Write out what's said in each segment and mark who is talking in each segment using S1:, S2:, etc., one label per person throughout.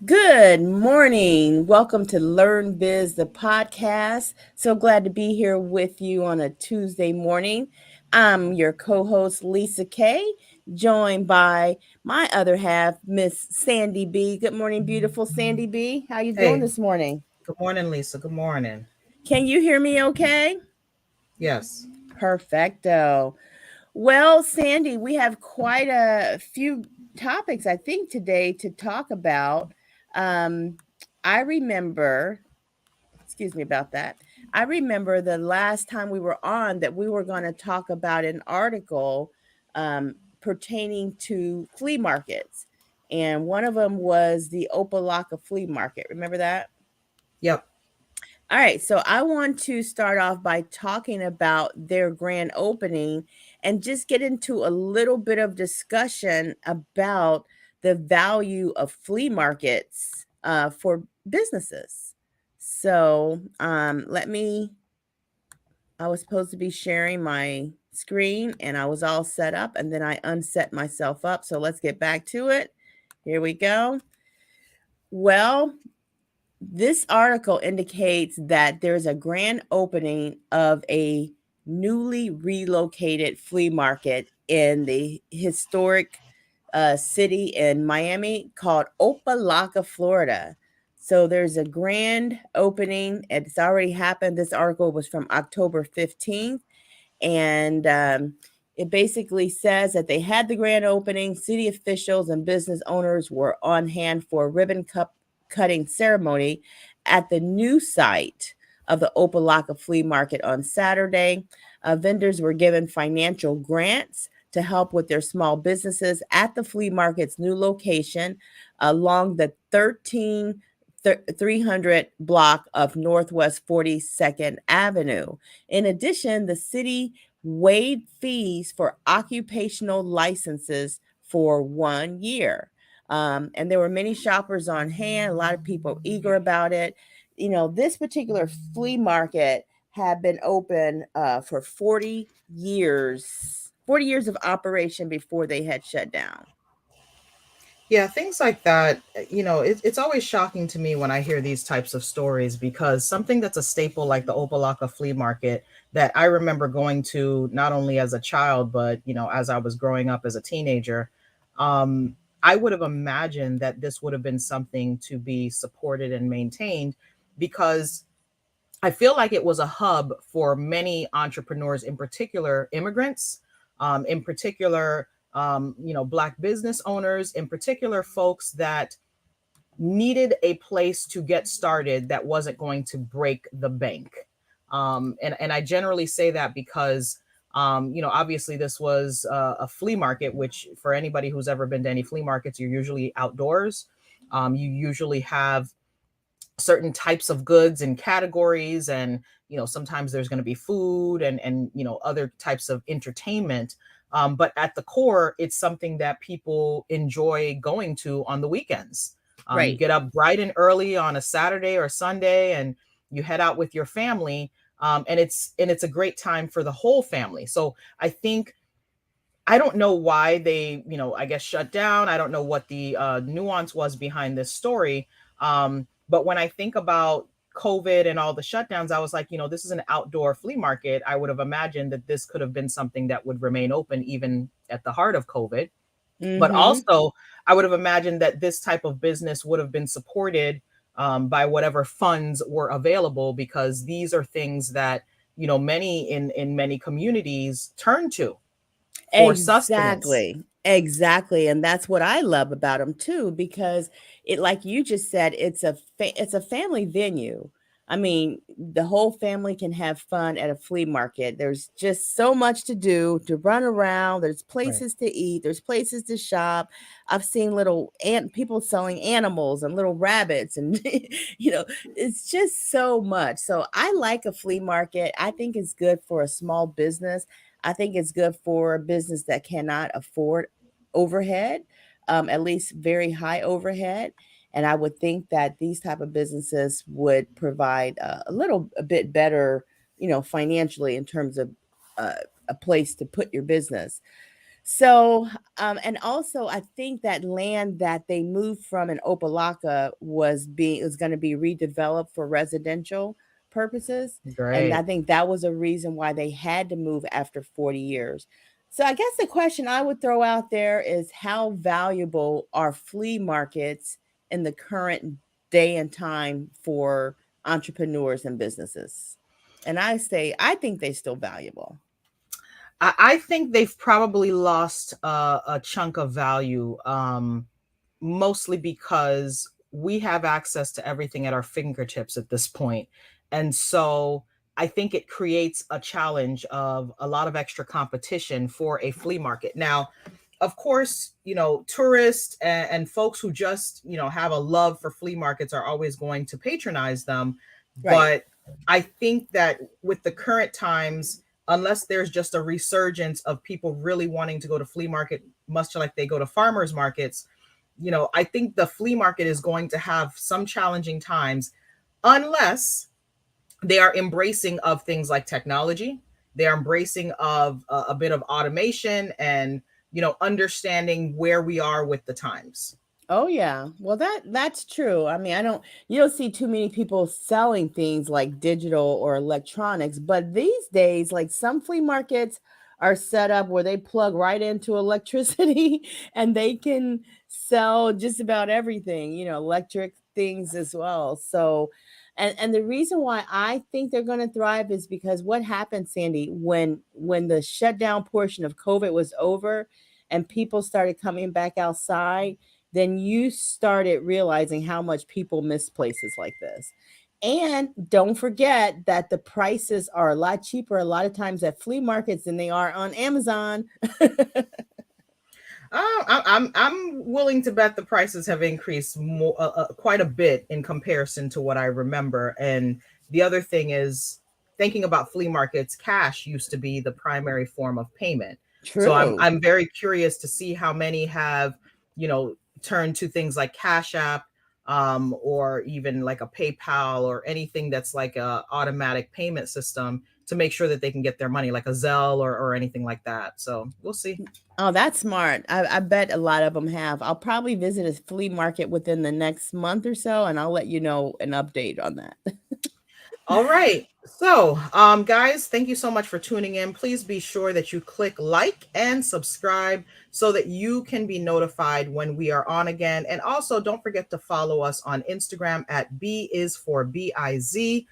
S1: Good morning. Welcome to Learn Biz, the podcast. So glad to be here with you on a Tuesday morning. I'm your co host, Lisa Kay, joined by my other half, Miss Sandy B. Good morning, beautiful Sandy B. How you doing
S2: Hey,
S1: this morning?
S2: good morning, Lisa. Good morning.
S1: Can you hear me okay?
S2: Yes.
S1: Perfecto. Well, Sandy, we have quite a few topics, I think, today to talk about. Um, I remember, excuse me about that. I remember the last time we were on that we were going to talk about an article pertaining to flea markets. And one of them was the Opalaka flea market. Remember that?
S2: Yep.
S1: All right, so I want to start off by talking about their grand opening and just get into a little bit of discussion about the value of flea markets for businesses. So I was supposed to be sharing my screen and I was all set up and then I unset myself up. So let's get back to it. Here we go. Well, this article indicates that there's a grand opening of a newly relocated flea market in the historic city in Miami called Opelika, Florida. So there's a grand opening. It's already happened. This article was from October 15th. And it basically says that they had the grand opening. City officials and business owners were on hand for a ribbon cutting ceremony at the new site of the Opelika Flea Market on Saturday. Vendors were given financial grants to help with their small businesses at the flea market's new location along the 300 block of Northwest 42nd Avenue. In addition, the city waived fees for occupational licenses for 1 year. And there were many shoppers on hand, a lot of people eager about it. You know, this particular flea market had been open for 40 years, 40 years of operation before they had shut down.
S2: Yeah, things like that. It's always shocking to me when I hear these types of stories because something that's a staple like the Opalaka flea market that I remember going to not only as a child, but, as I was growing up as a teenager, I would have imagined that this would have been something to be supported and maintained because I feel like it was a hub for many entrepreneurs, in particular immigrants, in particular, Black business owners, in particular, folks that needed a place to get started that wasn't going to break the bank. And I generally say that because, obviously this was a flea market, which for anybody who's ever been to any flea markets, you're usually outdoors. You usually have certain types of goods and categories, and sometimes there's going to be food and other types of entertainment, but at the core it's something that people enjoy going to on the weekends. You
S1: Right.
S2: get up bright and early on a Saturday or Sunday and you head out with your family, and it's a great time for the whole family. So I think, I don't know why they, I guess, shut down. I don't know what the nuance was behind this story. But when I think about COVID and all the shutdowns, I was like, this is an outdoor flea market. I would have imagined that this could have been something that would remain open even at the heart of COVID. But
S1: Mm-hmm.
S2: also, I would have imagined that this type of business would have been supported by whatever funds were available, because these are things that, many in many communities turn to for sustenance.
S1: Exactly. Exactly. And that's what I love about them too, because it, like you just said, it's a family venue. I mean, the whole family can have fun at a flea market. There's just so much to do, to run around. There's
S2: Right.
S1: places to eat. There's places to shop. I've seen little ant people selling animals and little rabbits, and you know, it's just so much. So I like a flea market. I think it's good for a small business. I think it's good for a business that cannot afford overhead, at least very high overhead. And I would think that these type of businesses would provide a bit better, financially in terms of uh, a place to put your business. So, and also I think that land that they moved from in Opalaka was going to be redeveloped for residential purposes. And I
S2: Great.
S1: think that was a reason why they had to move after 40 years. So I guess the question I would throw out there is how valuable are flea markets in the current day and time for entrepreneurs and businesses? And I think they're still valuable.
S2: I think they've probably lost a chunk of value, mostly because we have access to everything at our fingertips at this point. And so I think it creates a challenge of a lot of extra competition for a flea market. Now, of course, tourists and folks who just, have a love for flea markets are always going to patronize them.
S1: Right.
S2: But I think that with the current times, unless there's just a resurgence of people really wanting to go to flea market, much like they go to farmers markets, I think the flea market is going to have some challenging times unless they are embracing of things like technology. They are embracing of a bit of automation and, understanding where we are with the times.
S1: Oh yeah. Well, that's true. I mean, you don't see too many people selling things like digital or electronics, but these days like some flea markets are set up where they plug right into electricity and they can sell just about everything, electric things as well. So and the reason why I think they're going to thrive is because what happened, Sandy, when the shutdown portion of COVID was over and people started coming back outside, then you started realizing how much people miss places like this. And don't forget that the prices are a lot cheaper a lot of times at flea markets than they are on Amazon.
S2: I'm willing to bet the prices have increased more, quite a bit in comparison to what I remember. And the other thing is, thinking about flea markets, cash used to be the primary form of payment. So
S1: True.
S2: I'm very curious to see how many have, turned to things like Cash App, or even like a PayPal or anything that's like a automatic payment system to make sure that they can get their money, like a Zelle or anything like that. So we'll see.
S1: Oh, that's smart. I bet a lot of them have. I'll probably visit a flea market within the next month or so, and I'll let you know an update on that.
S2: All right. So, guys, thank you so much for tuning in. Please be sure that you click like and subscribe so that you can be notified when we are on again. And also, don't forget to follow us on Instagram at B is for BIZ,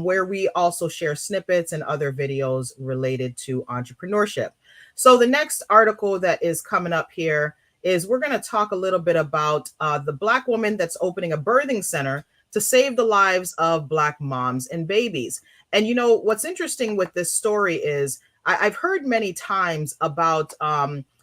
S2: where we also share snippets and other videos related to entrepreneurship. So, the next article that is coming up here is we're going to talk a little bit about the Black woman that's opening a birthing center to save the lives of Black moms and babies. And what's interesting with this story is I've heard many times about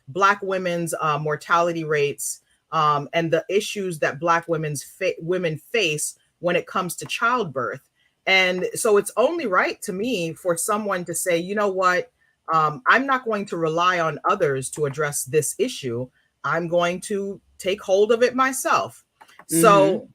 S2: Black women's mortality rates, and the issues that Black women face when it comes to childbirth. And so it's only right to me for someone to say, you know what, I'm not going to rely on others to address this issue. I'm going to take hold of it myself.
S1: Hmm.
S2: So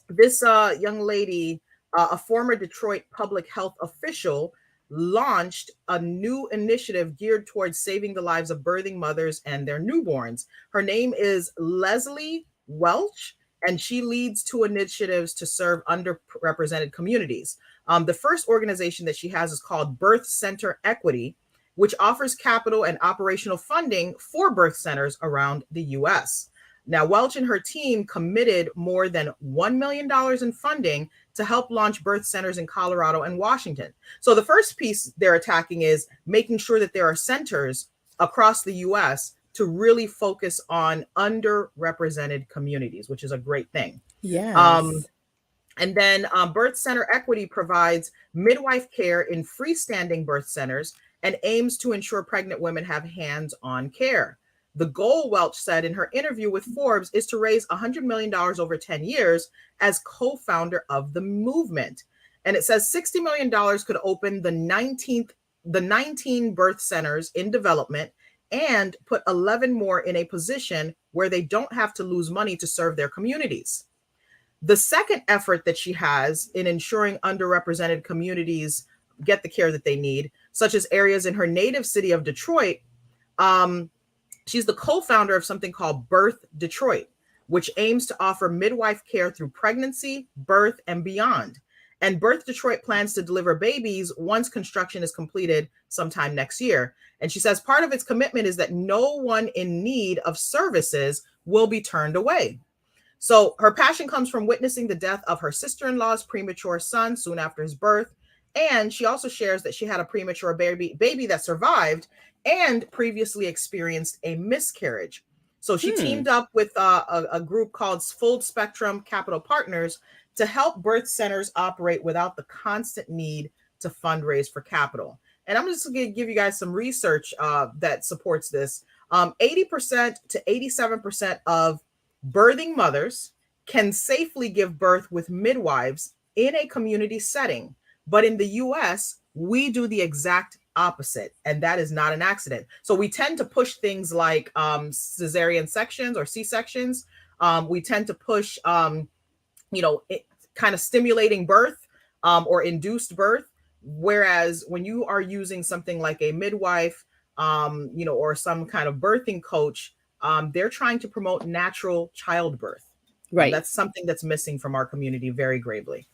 S2: this young lady, a former Detroit public health official, launched a new initiative geared towards saving the lives of birthing mothers and their newborns. Her name is Leslie Welch, and she leads two initiatives to serve underrepresented communities. The first organization that she has is called Birth Center Equity, which offers capital and operational funding for birth centers around the U.S. Now, Welch and her team committed more than $1 million in funding to help launch birth centers in Colorado and Washington. So the first piece they're attacking is making sure that there are centers across the US to really focus on underrepresented communities, which is a great thing. Um,
S1: Yes.
S2: and then Birth Center Equity provides midwife care in freestanding birth centers and aims to ensure pregnant women have hands-on care. The goal, Welch said in her interview with Forbes, is to raise $100 million over 10 years as co-founder of the movement. And it says $60 million could open the 19 birth centers in development and put 11 more in a position where they don't have to lose money to serve their communities. The second effort that she has in ensuring underrepresented communities get the care that they need, such as areas in her native city of Detroit, um, She's the co-founder of something called Birth Detroit, which aims to offer midwife care through pregnancy, birth, and beyond. And Birth Detroit plans to deliver babies once construction is completed sometime next year. And she says part of its commitment is that no one in need of services will be turned away. So her passion comes from witnessing the death of her sister-in-law's premature son soon after his birth. And she also shares that she had a premature baby that survived and previously experienced a miscarriage. So she teamed up with a group called Full Spectrum Capital Partners to help birth centers operate without the constant need to fundraise for capital. And I'm just going to give you guys some research that supports this. 80% to 87% of birthing mothers can safely give birth with midwives in a community setting. But in the US, we do the exact opposite, and that is not an accident. So we tend to push things like cesarean sections or C-sections. We tend to push, kind of stimulating birth or induced birth. Whereas when you are using something like a midwife, or some kind of birthing coach, they're trying to promote natural childbirth.
S1: Right.
S2: That's something that's missing from our community very gravely.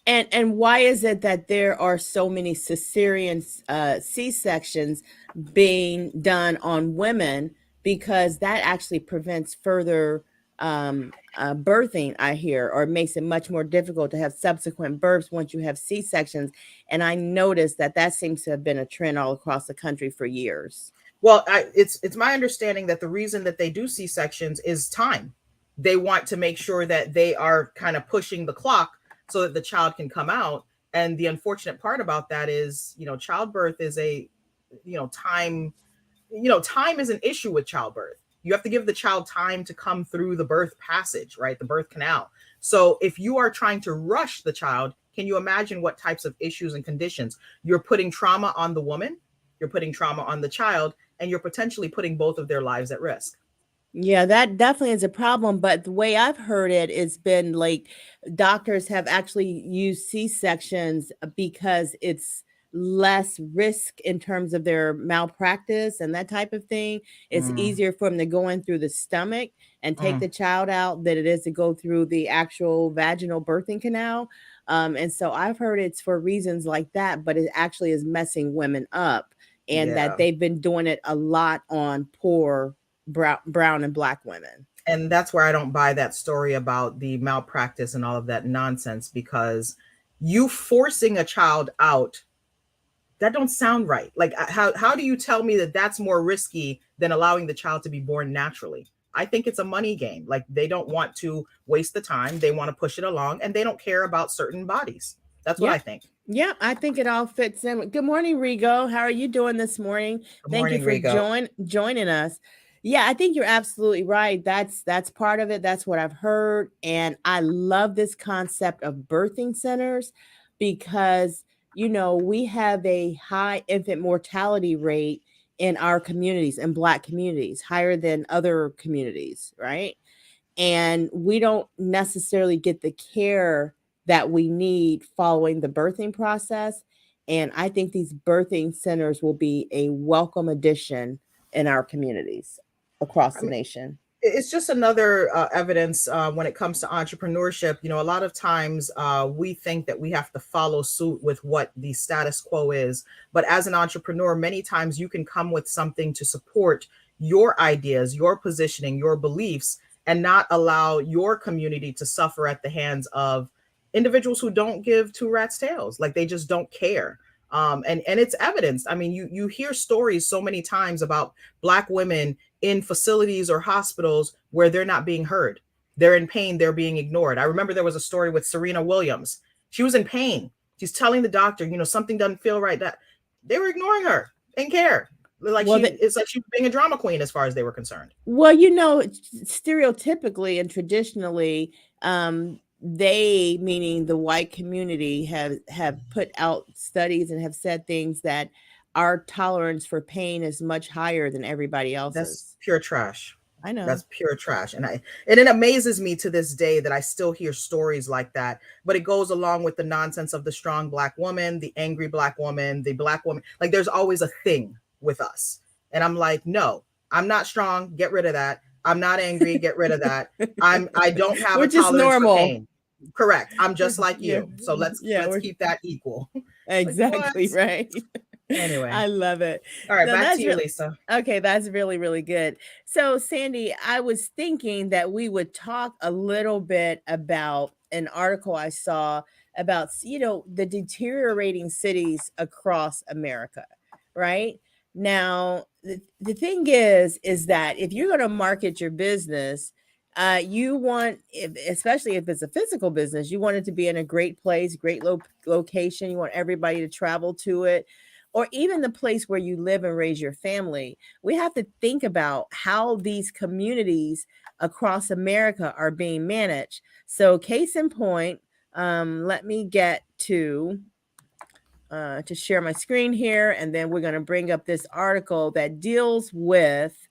S1: And why is it that there are so many cesarean C-sections being done on women? Because that actually prevents further birthing, I hear, or makes it much more difficult to have subsequent births once you have C-sections. And I noticed that seems to have been a trend all across the country for years.
S2: Well, it's my understanding that the reason that they do C-sections is time. They want to make sure that they are kind of pushing the clock so that the child can come out. And the unfortunate part about that is, childbirth is time is an issue with childbirth. You have to give the child time to come through the birth passage, right? The birth canal. So if you are trying to rush the child, can you imagine what types of issues and conditions? You're putting trauma on the woman, you're putting trauma on the child, and you're potentially putting both of their lives at risk.
S1: Yeah, that definitely is a problem. But the way I've heard it's been like doctors have actually used C-sections because it's less risk in terms of their malpractice and that type of thing. It's easier for them to go in through the stomach and take the child out than it is to go through the actual vaginal birthing canal. And so I've heard it's for reasons like that, but it actually is messing women up, and that they've been doing it a lot on poor brown and black women.
S2: And that's where I don't buy that story about the malpractice and all of that nonsense, because you forcing a child out, that don't sound right. Like, how do you tell me that that's more risky than allowing the child to be born naturally? I think it's a money game. Like, they don't want to waste the time. They want to push it along, and they don't care about certain bodies. That's what I think.
S1: Yeah, I think it all fits in. Good morning, Rigo. How are you doing this morning? Thank you for joining us. Yeah, I think you're absolutely right. That's part of it. That's what I've heard. And I love this concept of birthing centers because, we have a high infant mortality rate in our communities, in Black communities, higher than other communities, right? And we don't necessarily get the care that we need following the birthing process. And I think these birthing centers will be a welcome addition in our communities across the nation.
S2: It's just another evidence when it comes to entrepreneurship. A lot of times we think that we have to follow suit with what the status quo is. But as an entrepreneur, many times you can come with something to support your ideas, your positioning, your beliefs, and not allow your community to suffer at the hands of individuals who don't give two rats tails. Like, they just don't care. And it's evidenced. I mean, you hear stories so many times about Black women in facilities or hospitals where they're not being heard. They're in pain. They're being ignored. I remember there was a story with Serena Williams. She was in pain. She's telling the doctor, something doesn't feel right. That they were ignoring her and care. It's like she was being a drama queen as far as they were concerned.
S1: Well, stereotypically and traditionally, they, meaning the white community, have put out studies and have said things that our tolerance for pain is much higher than everybody else's.
S2: That's pure trash.
S1: I know.
S2: That's pure trash. And it amazes me to this day that I still hear stories like that. But it goes along with the nonsense of the strong Black woman, the angry Black woman, the Black woman. Like, there's always a thing with us. And I'm like, no, I'm not strong. Get rid of that. I'm not angry. Get rid of that. I don't have
S1: We're
S2: a
S1: just
S2: tolerance for
S1: normal.
S2: pain. Correct. I'm just like
S1: Yeah.
S2: you. So let's
S1: Yeah,
S2: keep that equal.
S1: exactly
S2: Like, what?
S1: right.
S2: Anyway.
S1: I love it.
S2: All right,
S1: No,
S2: back to
S1: that's
S2: you,
S1: real.
S2: Lisa.
S1: Okay, that's really, really good. So, Sandy, I was thinking that we would talk a little bit about an article I saw about, the deteriorating cities across America, right? Now, the thing is that if you're going to market your business, you want, especially if it's a physical business, you want it to be in a great place, great location. You want everybody to travel to it, or even the place where you live and raise your family. We have to think about how these communities across America are being managed. So, case in point, let me get to share my screen here, and then we're going to bring up this article that deals with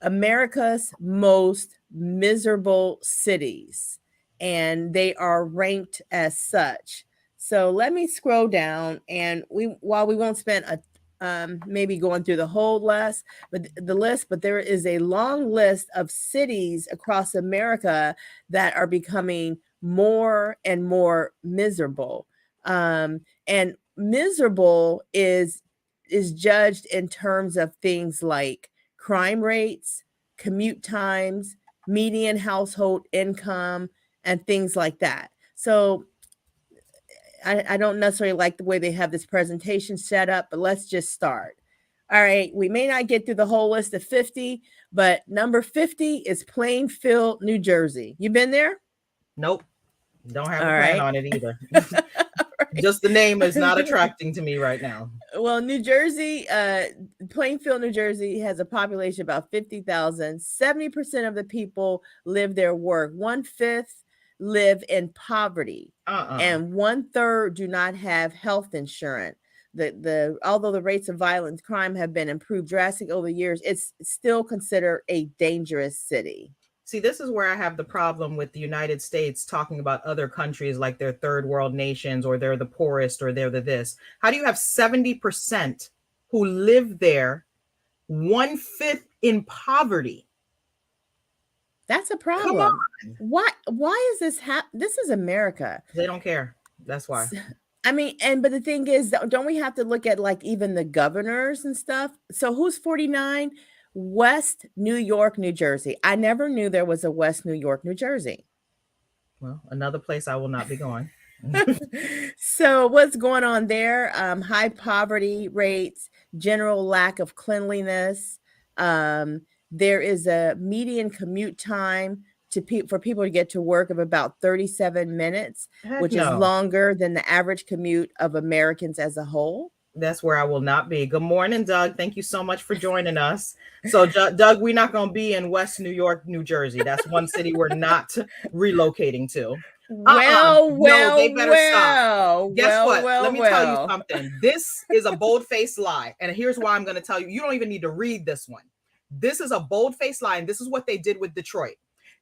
S1: America's most miserable cities, and they are ranked as such. So let me scroll down, and while we won't spend a maybe going through the whole list, but there is a long list of cities across America that are becoming more and more miserable. And miserable is judged in terms of things like crime rates, commute times, median household income, and things like that. So I don't necessarily like the way they have this presentation set up, but let's just start. All right, we may not get through the whole list of 50, but number 50 is Plainfield, New Jersey. You been there?
S2: Nope. Don't have
S1: All
S2: a plan
S1: right.
S2: on it either. Just the name is not attracting to me right now.
S1: Well, New Jersey, Plainfield, New Jersey has a population about 50,000. 70% of the people live there work. 1/5 live in poverty, and 1/3 do not have health insurance. Although the rates of violent crime have been improved drastically over the years, it's still considered a dangerous city.
S2: See, this is where I have the problem with the United States talking about other countries like they're third world nations, or they're the poorest, or they're the this. How do you have 70% who live there, 1/5 in poverty?
S1: That's a
S2: Come
S1: problem.
S2: on.
S1: Why is this this is America.
S2: They don't care. That's why.
S1: I mean, but the thing is, don't we have to look at like even the governors and stuff? So who's 49? West New York, New Jersey. I never knew there was a West New York, New Jersey.
S2: Well, another place I will not be going.
S1: So what's going on there? High poverty rates, general lack of cleanliness. There is a median commute time for people to get to work of about 37 minutes,
S2: Heck
S1: which is
S2: no.
S1: longer than the average commute of Americans as a whole.
S2: That's where I will not be. Good morning, Doug. Thank you so much for joining us. So, Doug, we're not going to be in West New York, New Jersey. That's one city we're not relocating to.
S1: No,
S2: they better stop. Guess what? Let me tell you something. This is a bold-faced lie. And here's why I'm going to tell you. You don't even need to read this one. This is a bold-faced lie. And this is what they did with Detroit.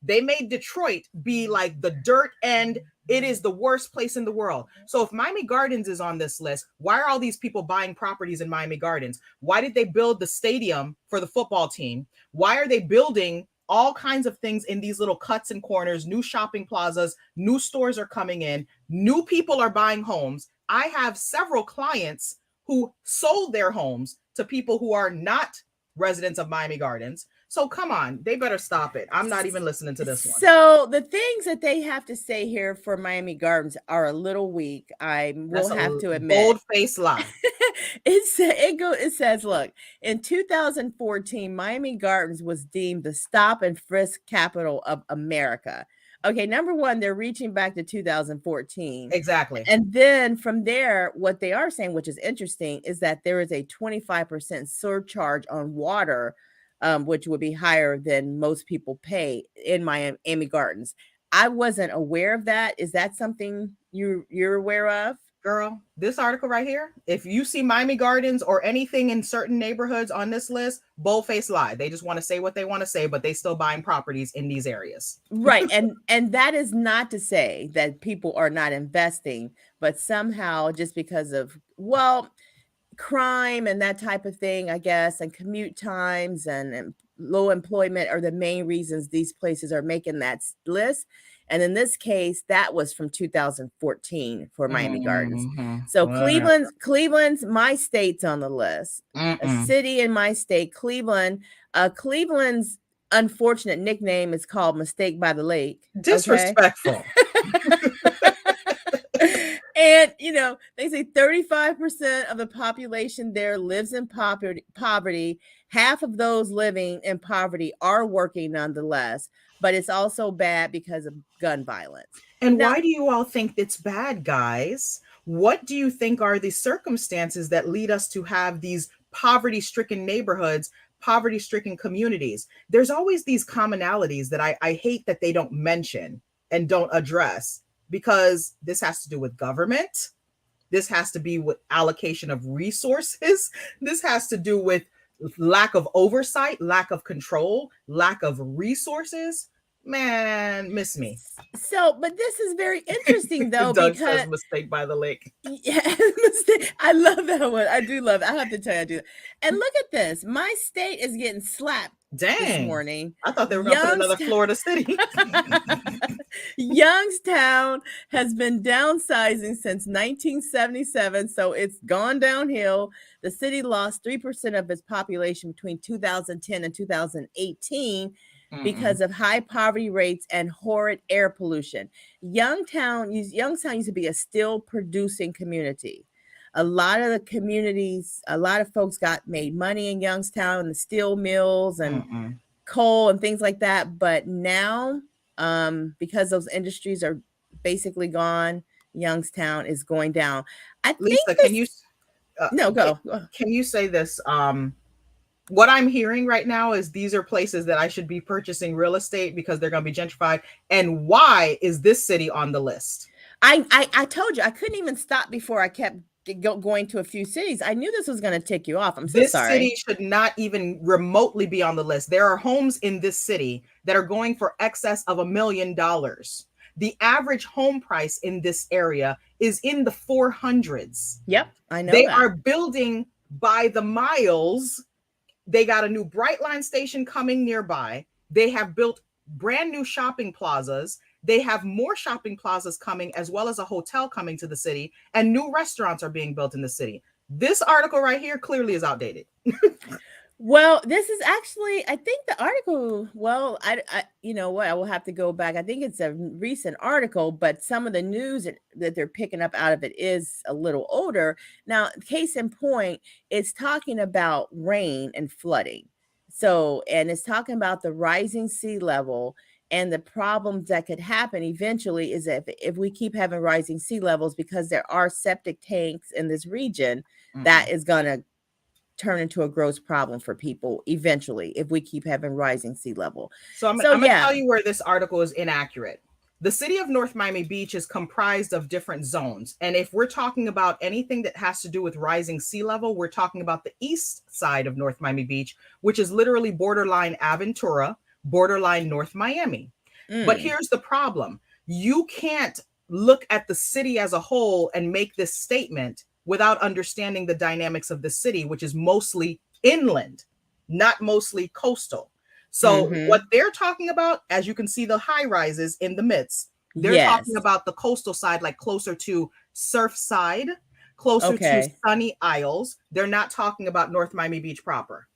S2: They made Detroit be like the dirt end. It is the worst place in the world. So if Miami Gardens is on this list, why are all these people buying properties in Miami Gardens? Why did they build the stadium for the football team? Why are they building all kinds of things in these little cuts and corners, new shopping plazas, new stores are coming in, new people are buying homes? I have several clients who sold their homes to people who are not residents of Miami Gardens. So come on, they better stop it. I'm not even listening to this one.
S1: So the things that they have to say here for Miami Gardens are a little weak. I will have to admit.
S2: Bold-faced lie.
S1: It says, look, in 2014, Miami Gardens was deemed the stop and frisk capital of America. Okay, number one, they're reaching back to 2014.
S2: Exactly.
S1: And then from there, what they are saying, which is interesting, is that there is a 25% surcharge on water, which would be higher than most people pay in Miami Gardens. I wasn't aware of that. Is that something you're aware of?
S2: Girl, this article right here, if you see Miami Gardens or anything in certain neighborhoods on this list, bold-faced lie. They just want to say what they want to say, but they still buying properties in these areas.
S1: Right. And that is not to say that people are not investing, but somehow just because of, crime and that type of thing, I guess, and commute times and low employment are the main reasons these places are making that list. And in this case, that was from 2014 for Miami Gardens. So
S2: Whatever.
S1: Cleveland's my state's on the list. A city in my state, Cleveland. Cleveland's unfortunate nickname is called Mistake by the Lake.
S2: Disrespectful.
S1: And they say 35% of the population there lives in poverty. Half of those living in poverty are working nonetheless, but it's also bad because of gun violence.
S2: And now, why do you all think it's bad, guys? What do you think are the circumstances that lead us to have these poverty-stricken neighborhoods, poverty-stricken communities? There's always these commonalities that I hate that they don't mention and don't address, because this has to do with government. This has to be with allocation of resources. This has to do with lack of oversight, lack of control, lack of resources. Man, miss me.
S1: So, but this is very interesting though,
S2: Doug
S1: because
S2: says Mistake by the Lake.
S1: Yeah, I love that one. I do love it. I have to tell you, I do. And look at this. My state is getting slapped this morning.
S2: I thought they were going to put another Florida city.
S1: Youngstown has been downsizing since 1977, so it's gone downhill. The city lost 3% of its population between 2010 and 2018 because of high poverty rates and horrid air pollution. Youngstown used to be a steel producing community. A lot of the communities, a lot of folks made money in Youngstown and the steel mills and coal and things like that. But now, because those industries are basically gone, Youngstown is going down.
S2: Lisa, can you?
S1: No, go.
S2: Can you say this? What I'm hearing right now is these are places that I should be purchasing real estate because they're going to be gentrified. And why is this city on the list?
S1: I told you I couldn't even stop before I kept going to a few cities. I knew this was going to tick you off. I'm so sorry.
S2: This city should not even remotely be on the list. There are homes in this city that are going for excess of $1 million. The average home price in this area is in the 400s.
S1: Yep, I know.
S2: They are building by the miles. They got a new Brightline station coming nearby. They have built brand new shopping plazas. They have more shopping plazas coming, as well as a hotel coming to the city, and new restaurants are being built in the city. This article right here clearly is outdated.
S1: Well, this is actually, I think the article, well, I you know what, I will have to go back. I think it's a recent article, but some of the news that they're picking up out of it is a little older. Now, case in point, it's talking about rain and flooding. So, and it's talking about the rising sea level and the problems that could happen eventually is if we keep having rising sea levels, because there are septic tanks in this region, that is going to turn into a gross problem for people eventually if we keep having rising sea level.
S2: So I'm going to tell you where this article is inaccurate. The city of North Miami Beach is comprised of different zones. And if we're talking about anything that has to do with rising sea level, we're talking about the east side of North Miami Beach, which is literally borderline Aventura, borderline North Miami. But here's the problem. You can't look at the city as a whole and make this statement without understanding the dynamics of the city, which is mostly inland, not mostly coastal. So what they're talking about, as you can see the high rises in the midst, they're talking about the coastal side, like closer to Surfside, closer to Sunny Isles. They're not talking about North Miami Beach proper.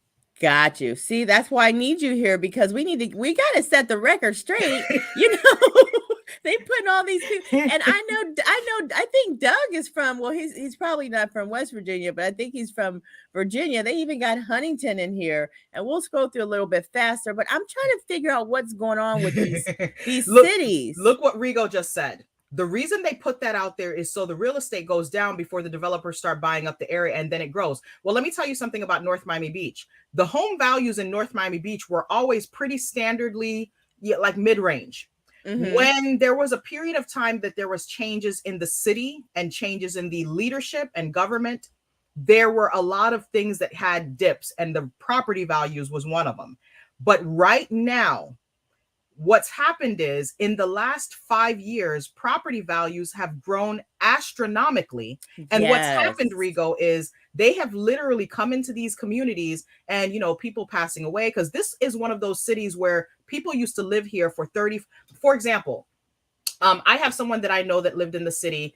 S1: Got you. See, that's why I need you here, because we got to set the record straight. You know, they put all these people, and I think Doug is from, well, he's probably not from West Virginia, but I think he's from Virginia. They even got Huntington in here, and we'll scroll through a little bit faster, but I'm trying to figure out what's going on with these cities.
S2: Look what Rigo just said. The reason they put that out there is so the real estate goes down before the developers start buying up the area, and then it grows. Well, let me tell you something about North Miami Beach. The home values in North Miami Beach were always pretty standardly like mid-range. When there was a period of time that there was changes in the city and changes in the leadership and government, there were a lot of things that had dips, and the property values was one of them. But right now, what's happened is in the last 5 years, property values have grown astronomically. And what's
S1: Yes.
S2: happened, Rigo, is they have literally come into these communities and, people passing away. Because this is one of those cities where people used to live here for 30, for example. I have someone that I know that lived in the city.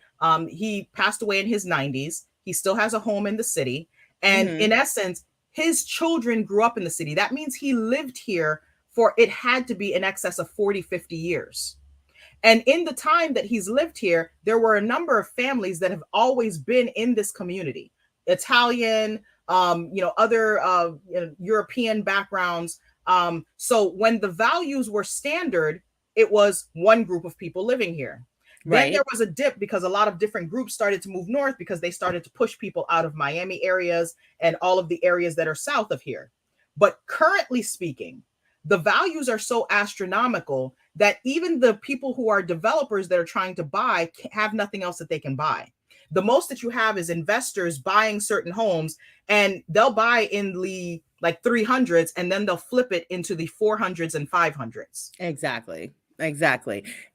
S2: He passed away in his 90s. He still has a home in the city. And in essence, his children grew up in the city. That means he lived here for, it had to be in excess of 40, 50 years. And in the time that he's lived here, there were a number of families that have always been in this community. Italian, other European backgrounds. So when the values were standard, it was one group of people living here. Right. Then there was a dip because a lot of different groups started to move north because they started to push people out of Miami areas and all of the areas that are south of here. But currently speaking, the values are so astronomical that even the people who are developers that are trying to buy have nothing else that they can buy. The most that you have is investors buying certain homes, and they'll buy in the like 300s and then they'll flip it into the 400s and 500s.
S1: Exactly.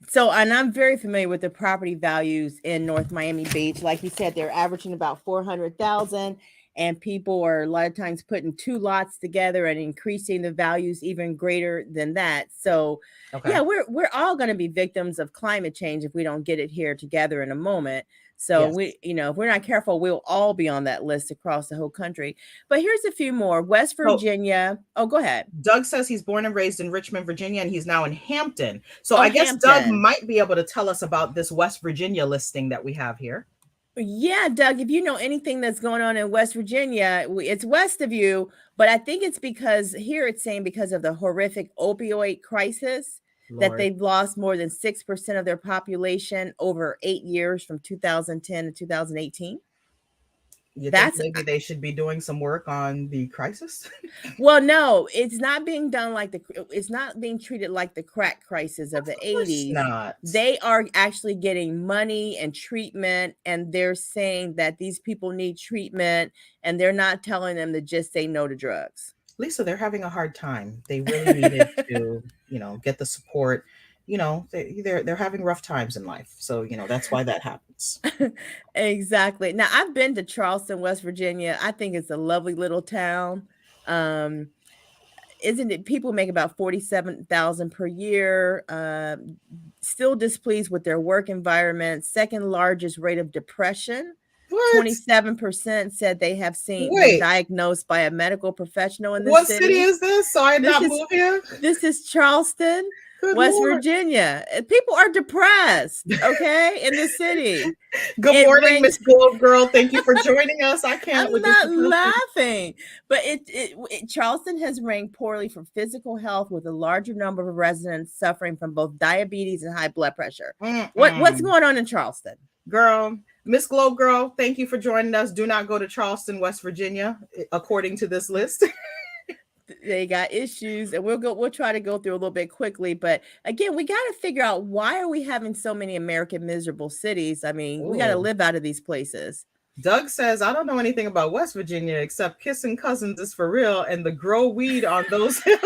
S1: So, and I'm very familiar with the property values in North Miami Beach. Like you said, they're averaging about 400,000, and people are a lot of times putting two lots together and increasing the values even greater than that. So, yeah, we're all going to be victims of climate change if we don't get it here together in a moment. So if we're not careful, we'll all be on that list across the whole country. But here's a few more. West Virginia. Oh, go ahead.
S2: Doug says he's born and raised in Richmond, Virginia, and he's now in Hampton. So I guess Doug might be able to tell us about this West Virginia listing that we have here.
S1: Yeah, Doug, if you know anything that's going on in West Virginia, it's west of you, but I think it's because here it's saying because of the horrific opioid crisis. Lord. That they've lost more than 6% of their population over 8 years from 2010 to 2018.
S2: You think maybe they should be doing some work on the crisis?
S1: Well, no, it's not being done it's not being treated like the crack crisis of the 80s.
S2: Not.
S1: They are actually getting money and treatment, and they're saying that these people need treatment, and they're not telling them to just say no to drugs.
S2: Lisa, they're having a hard time. They really needed to, get the support. They're having rough times in life. So, that's why that happens.
S1: Exactly. Now, I've been to Charleston, West Virginia. I think it's a lovely little town. Isn't it? People make about $47,000 per year. Still displeased with their work environment. Second largest rate of depression. 27% said they have been diagnosed by a medical professional in this
S2: What
S1: city.
S2: City is this? So I not move here.
S1: This is Charleston, West Virginia. People are depressed, okay, in the city.
S2: Good morning, Miss Globe Girl. Thank you for joining us. I can't.
S1: I'm not laughing, but Charleston has ranked poorly for physical health, with a larger number of residents suffering from both diabetes and high blood pressure. What's going on in Charleston,
S2: girl? Miss Globe Girl, thank you for joining us. Do not go to Charleston, West Virginia, according to this list.
S1: They got issues, and we'll try to go through a little bit quickly. But again, we got to figure out, why are we having so many American miserable cities? I mean, we got to live out of these places.
S2: Doug says, I don't know anything about West Virginia except kissing cousins is for real and the grow weed on those hills.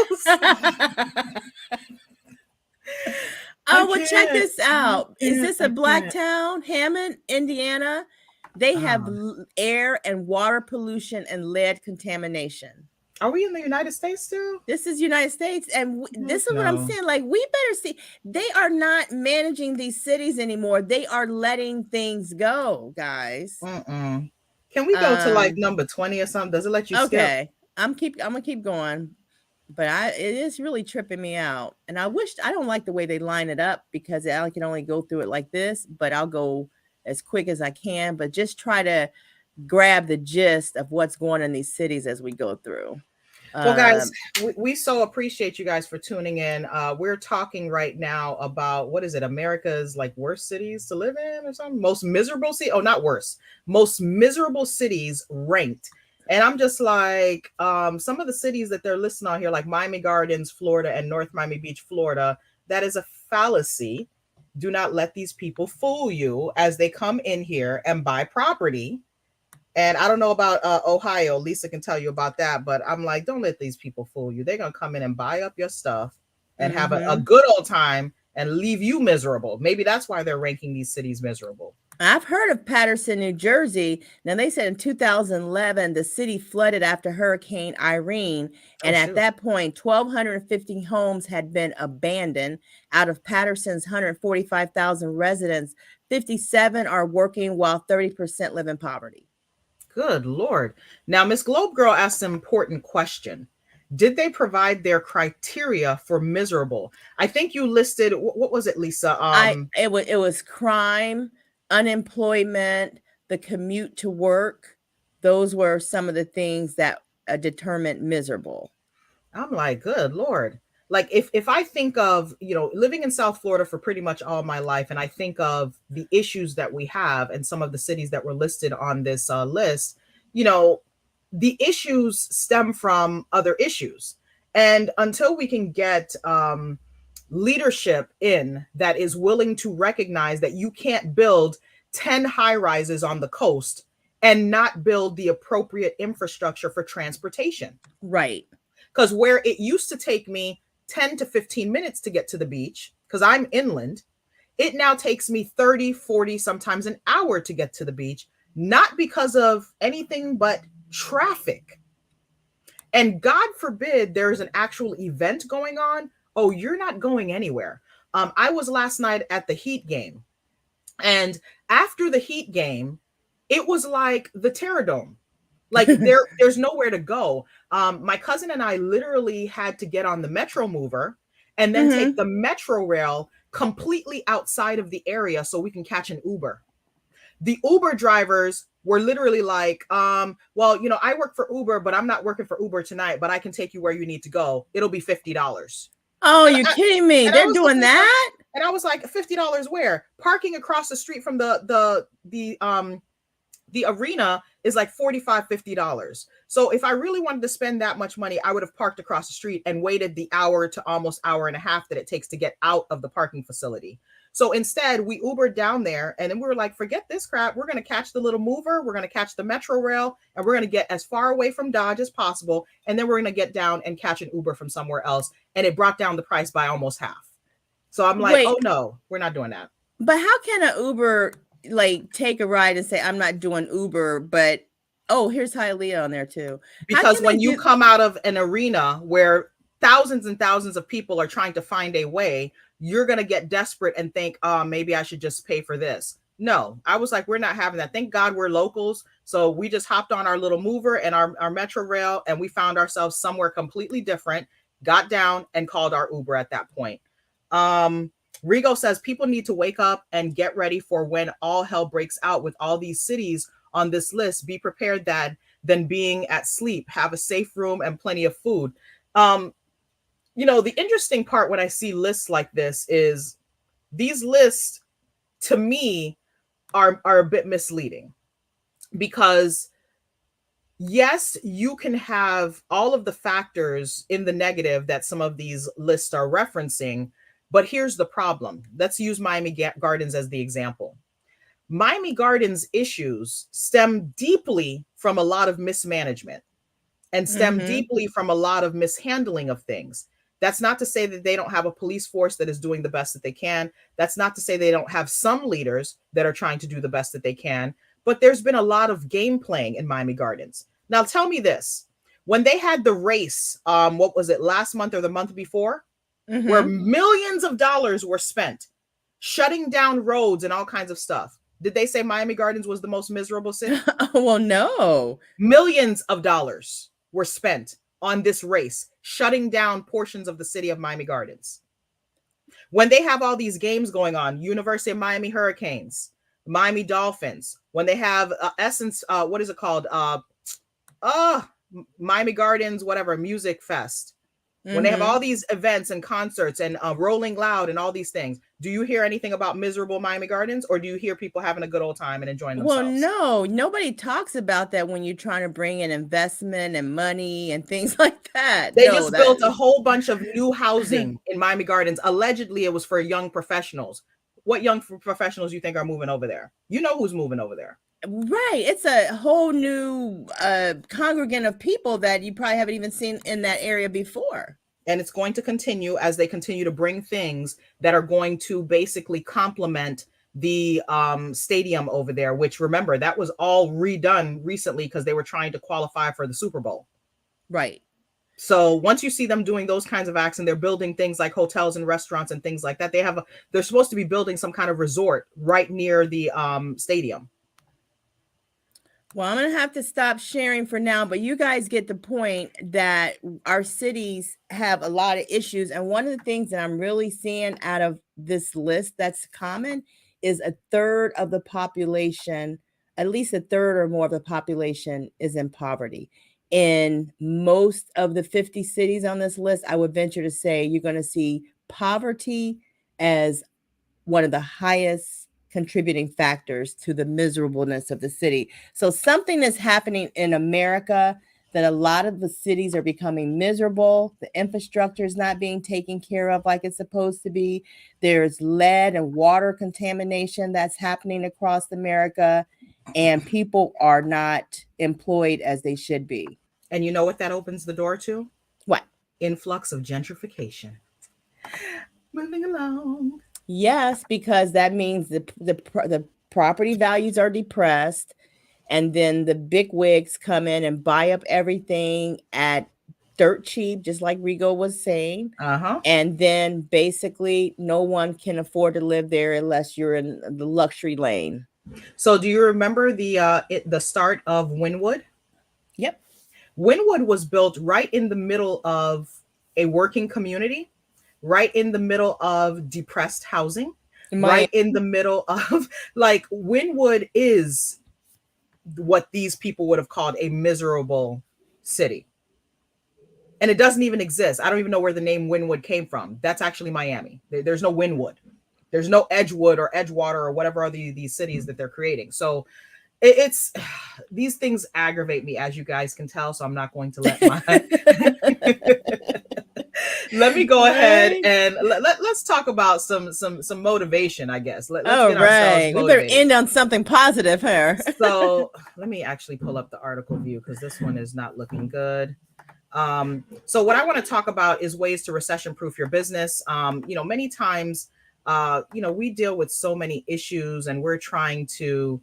S1: Oh, well, check this out. Is this a black town? Hammond, Indiana. They have air and water pollution and lead contamination.
S2: Are we in the United States still?
S1: This is United States. And this is what I'm saying. Like, we better see. They are not managing these cities anymore. They are letting things go, guys.
S2: Can we go to like number 20 or something? Does it let you skip?
S1: Okay. I'm gonna keep going. But it is really tripping me out. And I don't like the way they line it up, because I can only go through it like this, but I'll go as quick as I can, but just try to grab the gist of what's going on in these cities as we go through.
S2: Well, guys, we so appreciate you guys for tuning in. We're talking right now about, what is it? America's like worst cities to live in or something? Most miserable city? Oh, not worse. Most miserable cities ranked. And I'm just like, some of the cities that they're listing on here, like Miami Gardens, Florida, and North Miami Beach, Florida, that is a fallacy. Do not let these people fool you as they come in here and buy property. And I don't know about Ohio. Lisa can tell you about that. But I'm like, don't let these people fool you. They're going to come in and buy up your stuff and have a
S1: Mm-hmm.
S2: good old time and leave you miserable. Maybe that's why they're ranking these cities miserable.
S1: I've heard of Patterson, New Jersey. Now, they said in 2011, the city flooded after Hurricane Irene.
S2: Oh,
S1: And at
S2: shoot.
S1: that point, 1,250 homes had been abandoned. Out of Patterson's 145,000 residents, 57 are working while 30% live in poverty.
S2: Good Lord. Now, Miss Globe Girl asked an important question. Did they provide their criteria for miserable? I think you listed, what was it, Lisa?
S1: It was crime, unemployment, the commute to work. Those were some of the things that determined miserable.
S2: I'm like, good Lord. Like if I think of, living in South Florida for pretty much all my life, and I think of the issues that we have and some of the cities that were listed on this list, you know, the issues stem from other issues. And until we can get leadership in that is willing to recognize that you can't build 10 high rises on the coast and not build the appropriate infrastructure for transportation.
S1: Right.
S2: Because where it used to take me 10 to 15 minutes to get to the beach, because I'm inland, it now takes me 30, 40, sometimes an hour to get to the beach, not because of anything but traffic. And God forbid there's an actual event going on. Oh, you're not going anywhere. I was last night at the Heat game. And after the Heat game, it was like the Terror Dome. Like there's nowhere to go. My cousin and I literally had to get on the Metro Mover and then take the Metro Rail completely outside of the area so we can catch an Uber. The Uber drivers were literally like, well, I work for Uber, but I'm not working for Uber tonight, but I can take you where you need to go. It'll be $50.
S1: Oh,
S2: And
S1: you're kidding me. They're doing that?
S2: And I was like, $50 where? Parking across the street from the arena is like $45-$50. So if I really wanted to spend that much money, I would have parked across the street and waited the hour to almost hour and a half that it takes to get out of the parking facility. So instead, we Ubered down there, and then we were like, forget this crap. We're going to catch the little mover. We're going to catch the Metro Rail, and we're going to get as far away from Dodge as possible. And then we're going to get down and catch an Uber from somewhere else. And it brought down the price by almost half. So I'm like, oh no, we're not doing that.
S1: But how can an Uber like take a ride and say, I'm not doing Uber, but here's Hialeah on there too?
S2: Because when you come out of an arena where thousands and thousands of people are trying to find a way, you're going to get desperate and think, maybe I should just pay for this. No, I was like, we're not having that. Thank God we're locals. So we just hopped on our little mover and our Metro Rail, and we found ourselves somewhere completely different, got down and called our Uber at that point. Rigo says people need to wake up and get ready for when all hell breaks out with all these cities on this list. Be prepared than being at sleep. Have a safe room and plenty of food. The interesting part when I see lists like this is these lists, to me, are a bit misleading. Because yes, you can have all of the factors in the negative that some of these lists are referencing, but here's the problem. Let's use Miami Gardens as the example. Miami Gardens issues stem deeply from a lot of mismanagement and stem deeply from a lot of mishandling of things. That's not to say that they don't have a police force that is doing the best that they can. That's not to say they don't have some leaders that are trying to do the best that they can. But there's been a lot of game playing in Miami Gardens. Now, tell me this. When they had the race, what was it, last month or the month before? Where millions of dollars were spent shutting down roads and all kinds of stuff. Did they say Miami Gardens was the most miserable city?
S1: Well, no.
S2: Millions of dollars were spent on this race, shutting down portions of the city of Miami Gardens. When they have all these games going on, University of Miami Hurricanes, Miami Dolphins, when they have Essence, what is it called? Miami Gardens, whatever, Music Fest. When they have all these events and concerts and Rolling Loud and all these things, do you hear anything about miserable Miami Gardens, or do you hear people having a good old time and enjoying themselves?
S1: Well, no, nobody talks about that when you're trying to bring in investment and money and things like that.
S2: They just built a whole bunch of new housing in Miami Gardens. Allegedly, it was for young professionals. What young professionals you think are moving over there? You know who's moving over there.
S1: Right. It's a whole new congregant of people that you probably haven't even seen in that area before.
S2: and it's going to continue as they continue to bring things that are going to basically complement the stadium over there, which, remember, that was all redone recently because they were trying to qualify for the Super Bowl.
S1: Right.
S2: So once you see them doing those kinds of acts and they're building things like hotels and restaurants and things like that, they're supposed to be building some kind of resort right near the stadium.
S1: Well, I'm going to have to stop sharing for now, but you guys get the point that our cities have a lot of issues. And one of the things that I'm really seeing out of this list that's common is a third of the population, at least a third or more of the population, is in poverty. In most of the 50 cities on this list, I would venture to say you're going to see poverty as one of the highest contributing factors to the miserableness of the city. So something is happening in America that a lot of the cities are becoming miserable. The infrastructure is not being taken care of like it's supposed to be. There's lead and water contamination that's happening across America, and people are not employed as they should be.
S2: And you know what that opens the door to?
S1: What?
S2: Influx of gentrification. Moving along.
S1: Yes, because that means the property values are depressed, and then the big wigs come in and buy up everything at dirt cheap, just like Rigo was saying. And then basically no one can afford to live there unless you're in the luxury lane.
S2: So do you remember the start of Wynwood?
S1: Yep.
S2: Wynwood was built right in the middle of a working community, right in the middle of depressed housing, right in the middle of, like, Wynwood is what these people would have called a miserable city. And it doesn't even exist. I don't even know where the name Wynwood came from. That's actually Miami. There's no Wynwood. There's no Edgewood or Edgewater or whatever are these cities that they're creating. So it's these things aggravate me, as you guys can tell. So I'm not going to let my let me go ahead and let's talk about some motivation, I guess. Let's get ourselves motivated.
S1: We better end on something positive here.
S2: So let me actually pull up the article view because this one is not looking good. So what I want to talk about is ways to recession proof your business. Many times, we deal with so many issues and we're trying to,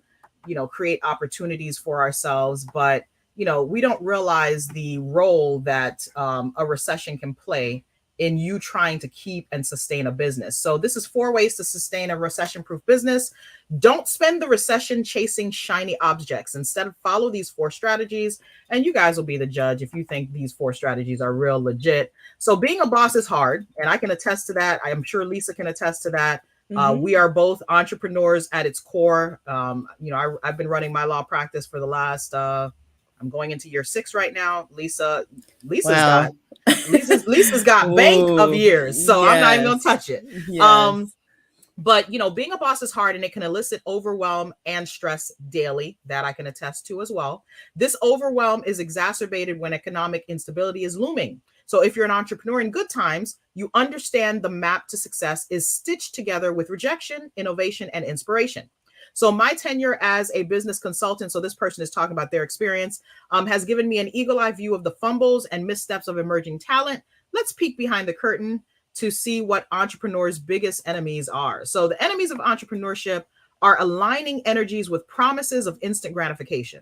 S2: create opportunities for ourselves, but, we don't realize the role that a recession can play in you trying to keep and sustain a business. So this is 4 ways to sustain a recession-proof business. Don't spend the recession chasing shiny objects. Instead, follow these 4 strategies, and you guys will be the judge if you think these 4 strategies are real legit. So being a boss is hard, and I can attest to that. I am sure Lisa can attest to that. We are both entrepreneurs at its core. I've been running my law practice for the last I'm going into year 6 right now. Lisa's got bank of years, so I'm not even gonna touch it. Yes. But being a boss is hard and it can elicit overwhelm and stress daily. That I can attest to as well. This overwhelm is exacerbated when economic instability is looming. So if you're an entrepreneur in good times, you understand the map to success is stitched together with rejection, innovation, and inspiration. So my tenure as a business consultant, so this person is talking about their experience, has given me an eagle-eye view of the fumbles and missteps of emerging talent. Let's peek behind the curtain to see what entrepreneurs' biggest enemies are. So the enemies of entrepreneurship are aligning energies with promises of instant gratification.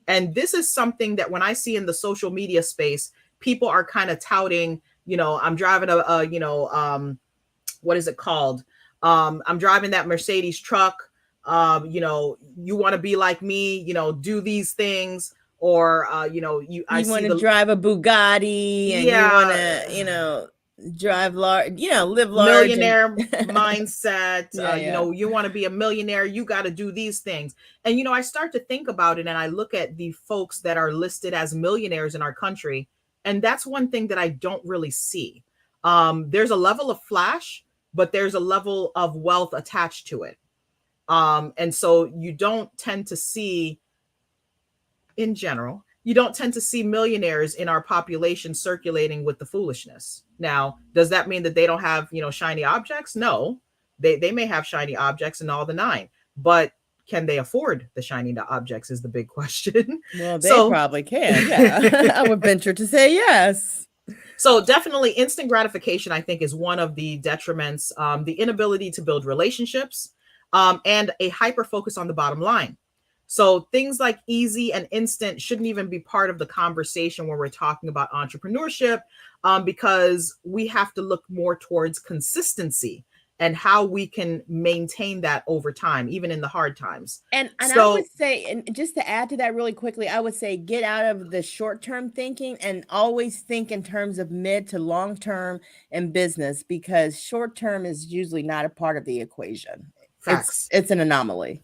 S2: And this is something that when I see in the social media space, people are kind of touting, I'm driving what is it called? I'm driving that Mercedes truck. You want to be like me, do these things, or, you
S1: want to drive a Bugatti and you want to, drive large, live large,
S2: millionaire mindset. You want to be a millionaire, you got to do these things. And, I start to think about it and I look at the folks that are listed as millionaires in our country. And that's one thing that I don't really see. There's a level of flash, but there's a level of wealth attached to it. And so you don't tend to see, in general, millionaires in our population circulating with the foolishness. Now, does that mean that they don't have, shiny objects? No, they may have shiny objects and all the 9, but can they afford the shiny objects is the big question.
S1: Well, they probably can. Yeah, I would venture to say yes.
S2: So definitely instant gratification, I think, is one of the detriments, the inability to build relationships, and a hyper focus on the bottom line. So things like easy and instant shouldn't even be part of the conversation when we're talking about entrepreneurship, because we have to look more towards consistency and how we can maintain that over time, even in the hard times.
S1: And I would
S2: So
S1: say, and just to add to that really quickly, I would say get out of the short-term thinking and always think in terms of mid to long term in business, because short term is usually not a part of the equation.
S2: facts.
S1: It's an anomaly.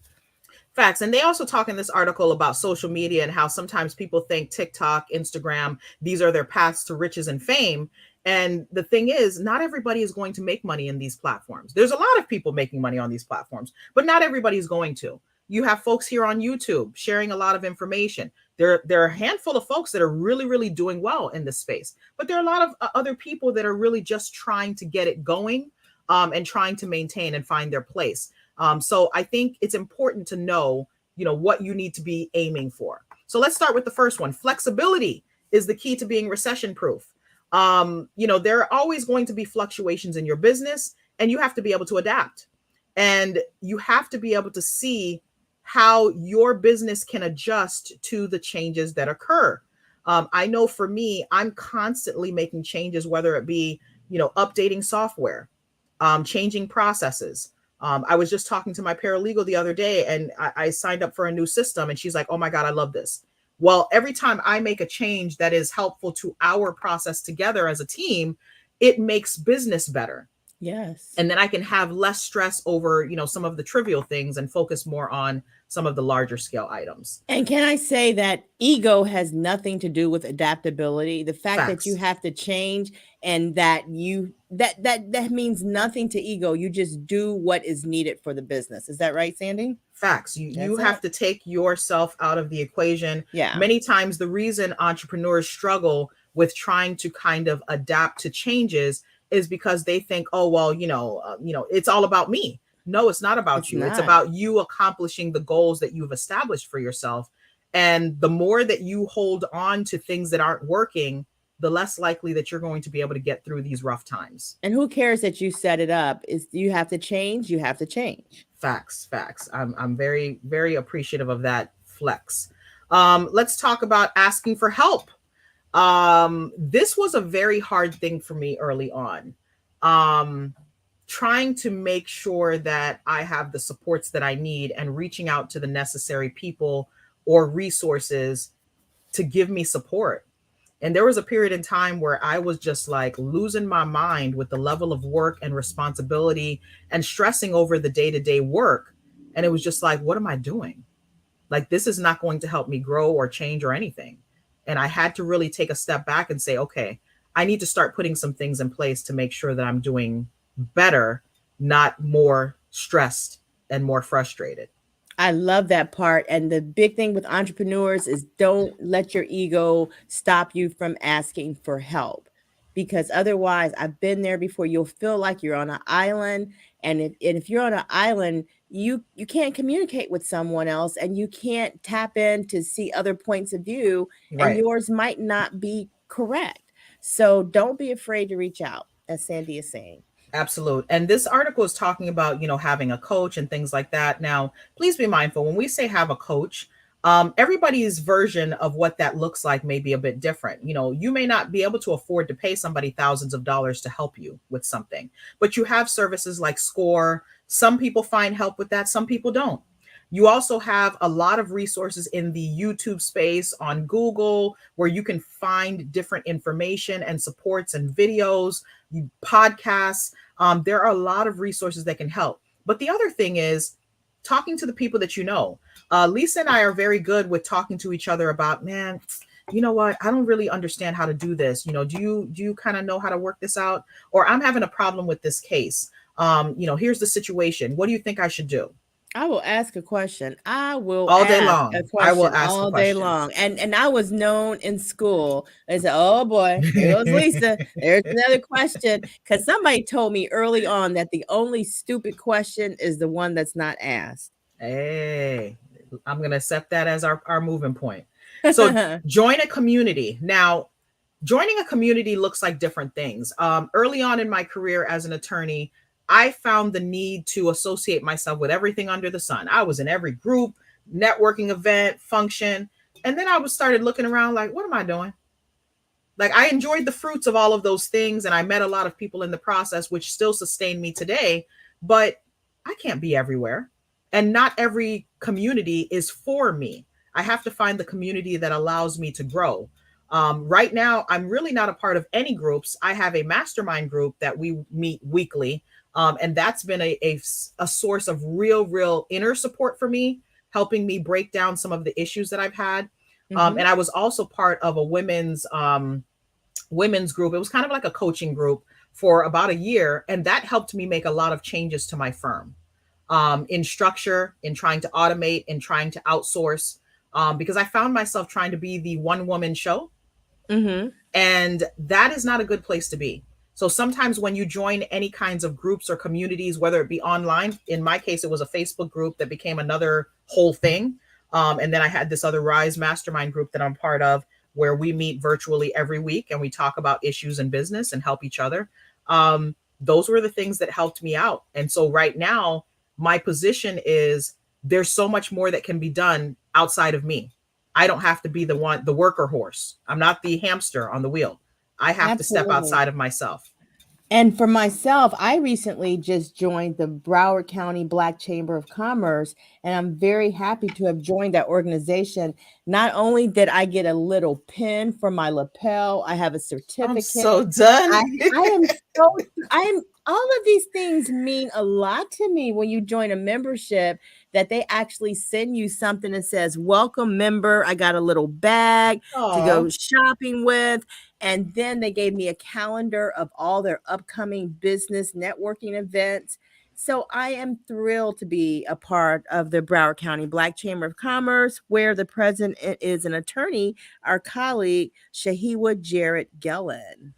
S2: Facts. And they also talk in this article about social media and how sometimes people think TikTok, Instagram, these are their paths to riches and fame. And the thing is, not everybody is going to make money in these platforms. There's a lot of people making money on these platforms, but not everybody is going to. You have folks here on YouTube sharing a lot of information. There are a handful of folks that are really, really doing well in this space, but there are a lot of other people that are really just trying to get it going, and trying to maintain and find their place. So I think it's important to know, what you need to be aiming for. So let's start with the first one. Flexibility is the key to being recession proof. There are always going to be fluctuations in your business, and you have to be able to adapt. And you have to be able to see how your business can adjust to the changes that occur. I know for me, I'm constantly making changes, whether it be, updating software, changing processes. I was just talking to my paralegal the other day, and I signed up for a new system, and she's like, "Oh my God, I love this." Well, every time I make a change that is helpful to our process together as a team, it makes business better.
S1: Yes.
S2: And then I can have less stress over, some of the trivial things and focus more on some of the larger scale items.
S1: And can I say that ego has nothing to do with adaptability? The fact that you
S2: Facts.
S1: have to change and that that means nothing to ego. You just do what is needed for the business. Is that right, Sandy?
S2: Facts. You
S1: That's
S2: have
S1: it.
S2: to take yourself out of the equation.
S1: Yeah.
S2: Many times the reason entrepreneurs struggle with trying to kind of adapt to changes is because they think, "Oh, well, it's all about me." No, it's not about
S1: It's
S2: you. It's
S1: not.
S2: about you accomplishing the goals that you've established for yourself. And the more that you hold on to things that aren't working, the less likely that you're going to be able to get through these rough times.
S1: And who cares that you set it up? Is you have to change, you have to change.
S2: Facts, facts. I'm very, very appreciative of that flex. Let's talk about asking for help. This was a very hard thing for me early on. Trying to make sure that I have the supports that I need and reaching out to the necessary people or resources to give me support. And there was a period in time where I was just like losing my mind with the level of work and responsibility and stressing over the day to day work. And it was just like, what am I doing? Like, this is not going to help me grow or change or anything. And I had to really take a step back and say, okay, I need to start putting some things in place to make sure that I'm doing better, not more stressed and more frustrated.
S1: I love that part. And the big thing with entrepreneurs is don't let your ego stop you from asking for help. Because otherwise, I've been there before. You'll feel like you're on an island. And if you're on an island, you can't communicate with someone else and you can't tap in to see other points of view, and
S2: Right.
S1: yours might not be correct. So don't be afraid to reach out, as Sandy is saying.
S2: Absolute. And this article is talking about, having a coach and things like that. Now, please be mindful when we say have a coach, everybody's version of what that looks like may be a bit different. You may not be able to afford to pay somebody thousands of dollars to help you with something, but you have services like Score. Some people find help with that, some people don't. You also have a lot of resources in the YouTube space on Google where you can find different information and supports and videos, podcasts. There are a lot of resources that can help. But the other thing is talking to the people that you know. Lisa and I are very good with talking to each other about, man, you know what? I don't really understand how to do this. Do you kind of know how to work this out? Or I'm having a problem with this case. Here's the situation. What do you think I should do?
S1: I will ask a question. I will
S2: All day
S1: ask a
S2: long, I will
S1: question
S2: ask a
S1: all day
S2: question.
S1: long. And I was known in school. They said, "Oh boy, there goes Lisa. There's another question." Because somebody told me early on that the only stupid question is the one that's not asked.
S2: Hey, I'm going to set that as our moving point. So join a community. Now, joining a community looks like different things. Early on in my career as an attorney, I found the need to associate myself with everything under the sun. I was in every group, networking event, function. And then I was started looking around like, what am I doing? Like, I enjoyed the fruits of all of those things. And I met a lot of people in the process, which still sustain me today. But I can't be everywhere. And not every community is for me. I have to find the community that allows me to grow. Right now, I'm really not a part of any groups. I have a mastermind group that we meet weekly. And that's been a source of real inner support for me, helping me break down some of the issues that I've had.
S1: Mhm.
S2: And I was also part of a women's group. It was kind of like a coaching group for about a year. And that helped me make a lot of changes to my firm, in structure, in trying to automate, in trying to outsource, because I found myself trying to be the one woman show.
S1: Mhm.
S2: And that is not a good place to be. So sometimes when you join any kinds of groups or communities, whether it be online, in my case, it was a Facebook group that became another whole thing. And then I had this other Rise Mastermind group that I'm part of, where we meet virtually every week and we talk about issues in business and help each other. Those were the things that helped me out. And so right now, my position is there's so much more that can be done outside of me. I don't have to be the worker horse. I'm not the hamster on the wheel. I have to step
S1: Absolutely.
S2: outside of myself.
S1: And for myself, I recently just joined the Broward County Black Chamber of Commerce, and I'm very happy to have joined that organization. Not only did I get a little pin for my lapel, I have a
S2: I'm
S1: certificate.
S2: so done.
S1: I am so I am all of these things mean a lot to me when you join a membership, that they actually send you something that says welcome member. I got a little bag to
S2: Oh,
S1: go shopping with, and then they gave me a calendar of all their upcoming business networking events. So I am thrilled to be a part of the Broward County Black Chamber of Commerce, where the president is an attorney, our colleague Shahiwa Jarrett Gellen.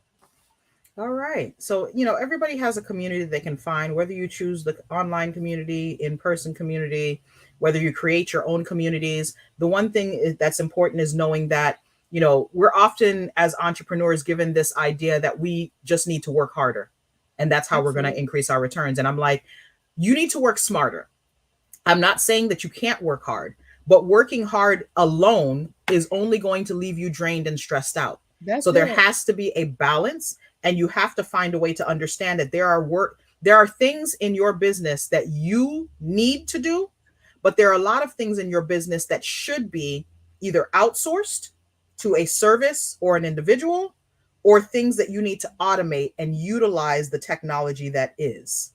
S2: all right. So, everybody has a community they can find, whether you choose the online community, in-person community, whether you create your own communities. The one thing that's important is knowing that, we're often as entrepreneurs given this idea that we just need to work harder. And that's how we're going to
S1: Absolutely.
S2: increase our returns. And I'm like, you need to work smarter. I'm not saying that you can't work hard, but working hard alone is only going to leave you drained and stressed out. So
S1: That's
S2: there
S1: it.
S2: has to be a balance, and you have to find a way to understand that there are things in your business that you need to do, but there are a lot of things in your business that should be either outsourced to a service or an individual, or things that you need to automate and utilize the technology that is.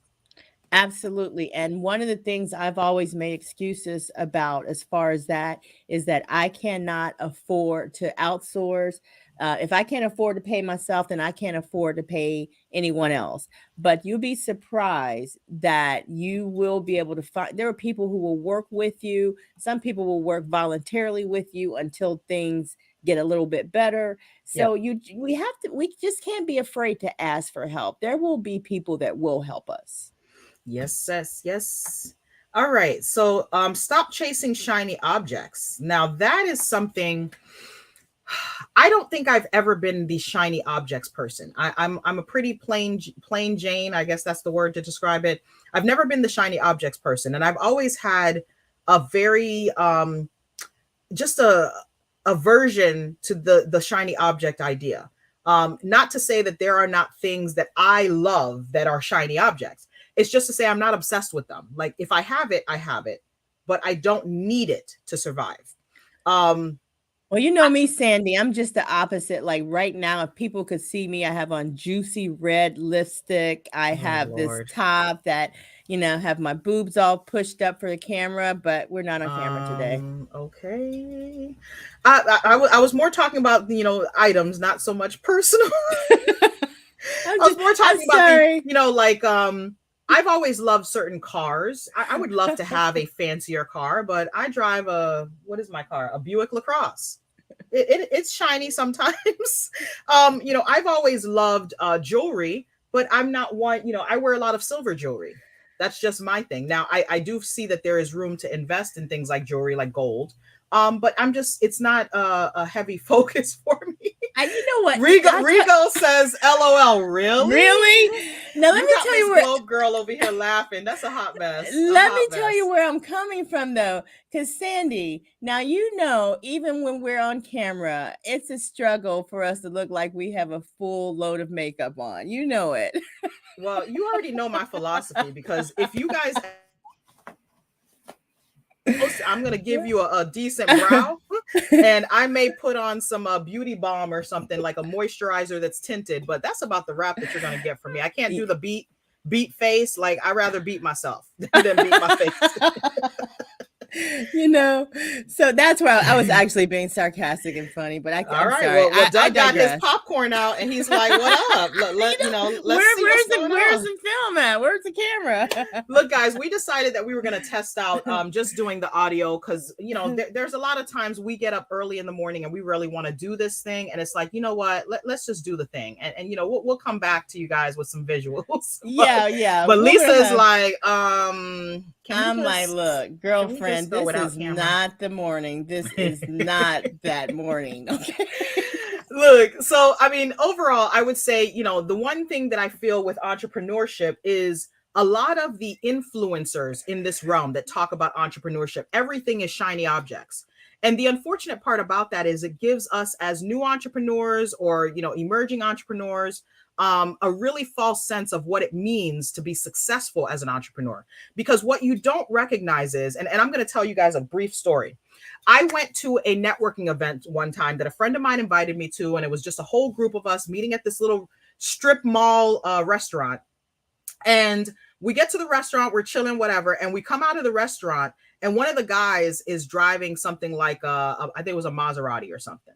S1: Absolutely. And one of the things I've always made excuses about as far as that is that I cannot afford to outsource. If I can't afford to pay myself, then I can't afford to pay anyone else. But you'll be surprised that you will be able to find, there are people who will work with you. Some people will work voluntarily with you until things get a little bit better. So
S2: Yep.
S1: we just can't be afraid to ask for help. There will be people that will help us.
S2: Yes, yes, yes. All right. So stop chasing shiny objects. Now that is something I don't think I've ever been the shiny objects person. I'm a pretty plain Jane. I guess that's the word to describe it. I've never been the shiny objects person, and I've always had a very just a aversion to the shiny object idea. Not to say that there are not things that I love that are shiny objects. It's just to say I'm not obsessed with them. Like, if I have it, I have it, but I don't need it to survive. Um,
S1: Well, you know me, Sandy. I'm just the opposite. Like right now, if people could see me, I have on juicy red lipstick. I
S2: oh
S1: have this
S2: Lord.
S1: top that, have my boobs all pushed up for the camera, but we're not on camera today.
S2: Okay. I was more talking about, items, not so much personal. I was more
S1: I'm
S2: talking about
S1: sorry.
S2: like, I've always loved certain cars. I would love to have a fancier car, but I drive what is my car? A Buick LaCrosse. It's shiny sometimes. I've always loved jewelry, but I'm not one, I wear a lot of silver jewelry. That's just my thing. Now, I do see that there is room to invest in things like jewelry, like gold. But it's not a heavy focus for me.
S1: You know what?
S2: Rigo says, "LOL." Really?
S1: Really? Now let me
S2: got
S1: tell
S2: Miss
S1: you where.
S2: Globe Girl over here laughing. That's a hot mess.
S1: Let me tell you where I'm coming from, though, because Sandy. Now you know, even when we're on camera, it's a struggle for us to look like we have a full load of makeup on. You know it.
S2: Well, you already know my philosophy, because if you guys, I'm gonna give you a decent brow, and I may put on some beauty balm or something, like a moisturizer that's tinted, but that's about the wrap that you're gonna get from me. I can't do the beat face. Like, I rather beat myself than beat my face.
S1: You know, so that's why I was actually being sarcastic and funny, but I'm
S2: All right.
S1: sorry.
S2: Well, Doug got his popcorn out, and he's like, "What up? Let's see what's going on.
S1: Where's the film at? Where's the camera?"
S2: Look, guys, we decided that we were going to test out just doing the audio, because there's a lot of times we get up early in the morning and we really want to do this thing, and it's like, you know what? Let's just do the thing, and we'll come back to you guys with some visuals.
S1: Yeah.
S2: But Lisa's like,
S1: I'm like, look, girlfriend, this is not the morning. This is not that morning. Okay.
S2: Look, so I mean, overall, I would say, the one thing that I feel with entrepreneurship is a lot of the influencers in this realm that talk about entrepreneurship, everything is shiny objects. And the unfortunate part about that is it gives us, as new entrepreneurs or, emerging entrepreneurs, a really false sense of what it means to be successful as an entrepreneur. Because what you don't recognize is, and I'm going to tell you guys a brief story. I went to a networking event one time that a friend of mine invited me to, and it was just a whole group of us meeting at this little strip mall restaurant. And we get to the restaurant, we're chilling, whatever, and we come out of the restaurant, and one of the guys is driving something like I think it was a Maserati or something.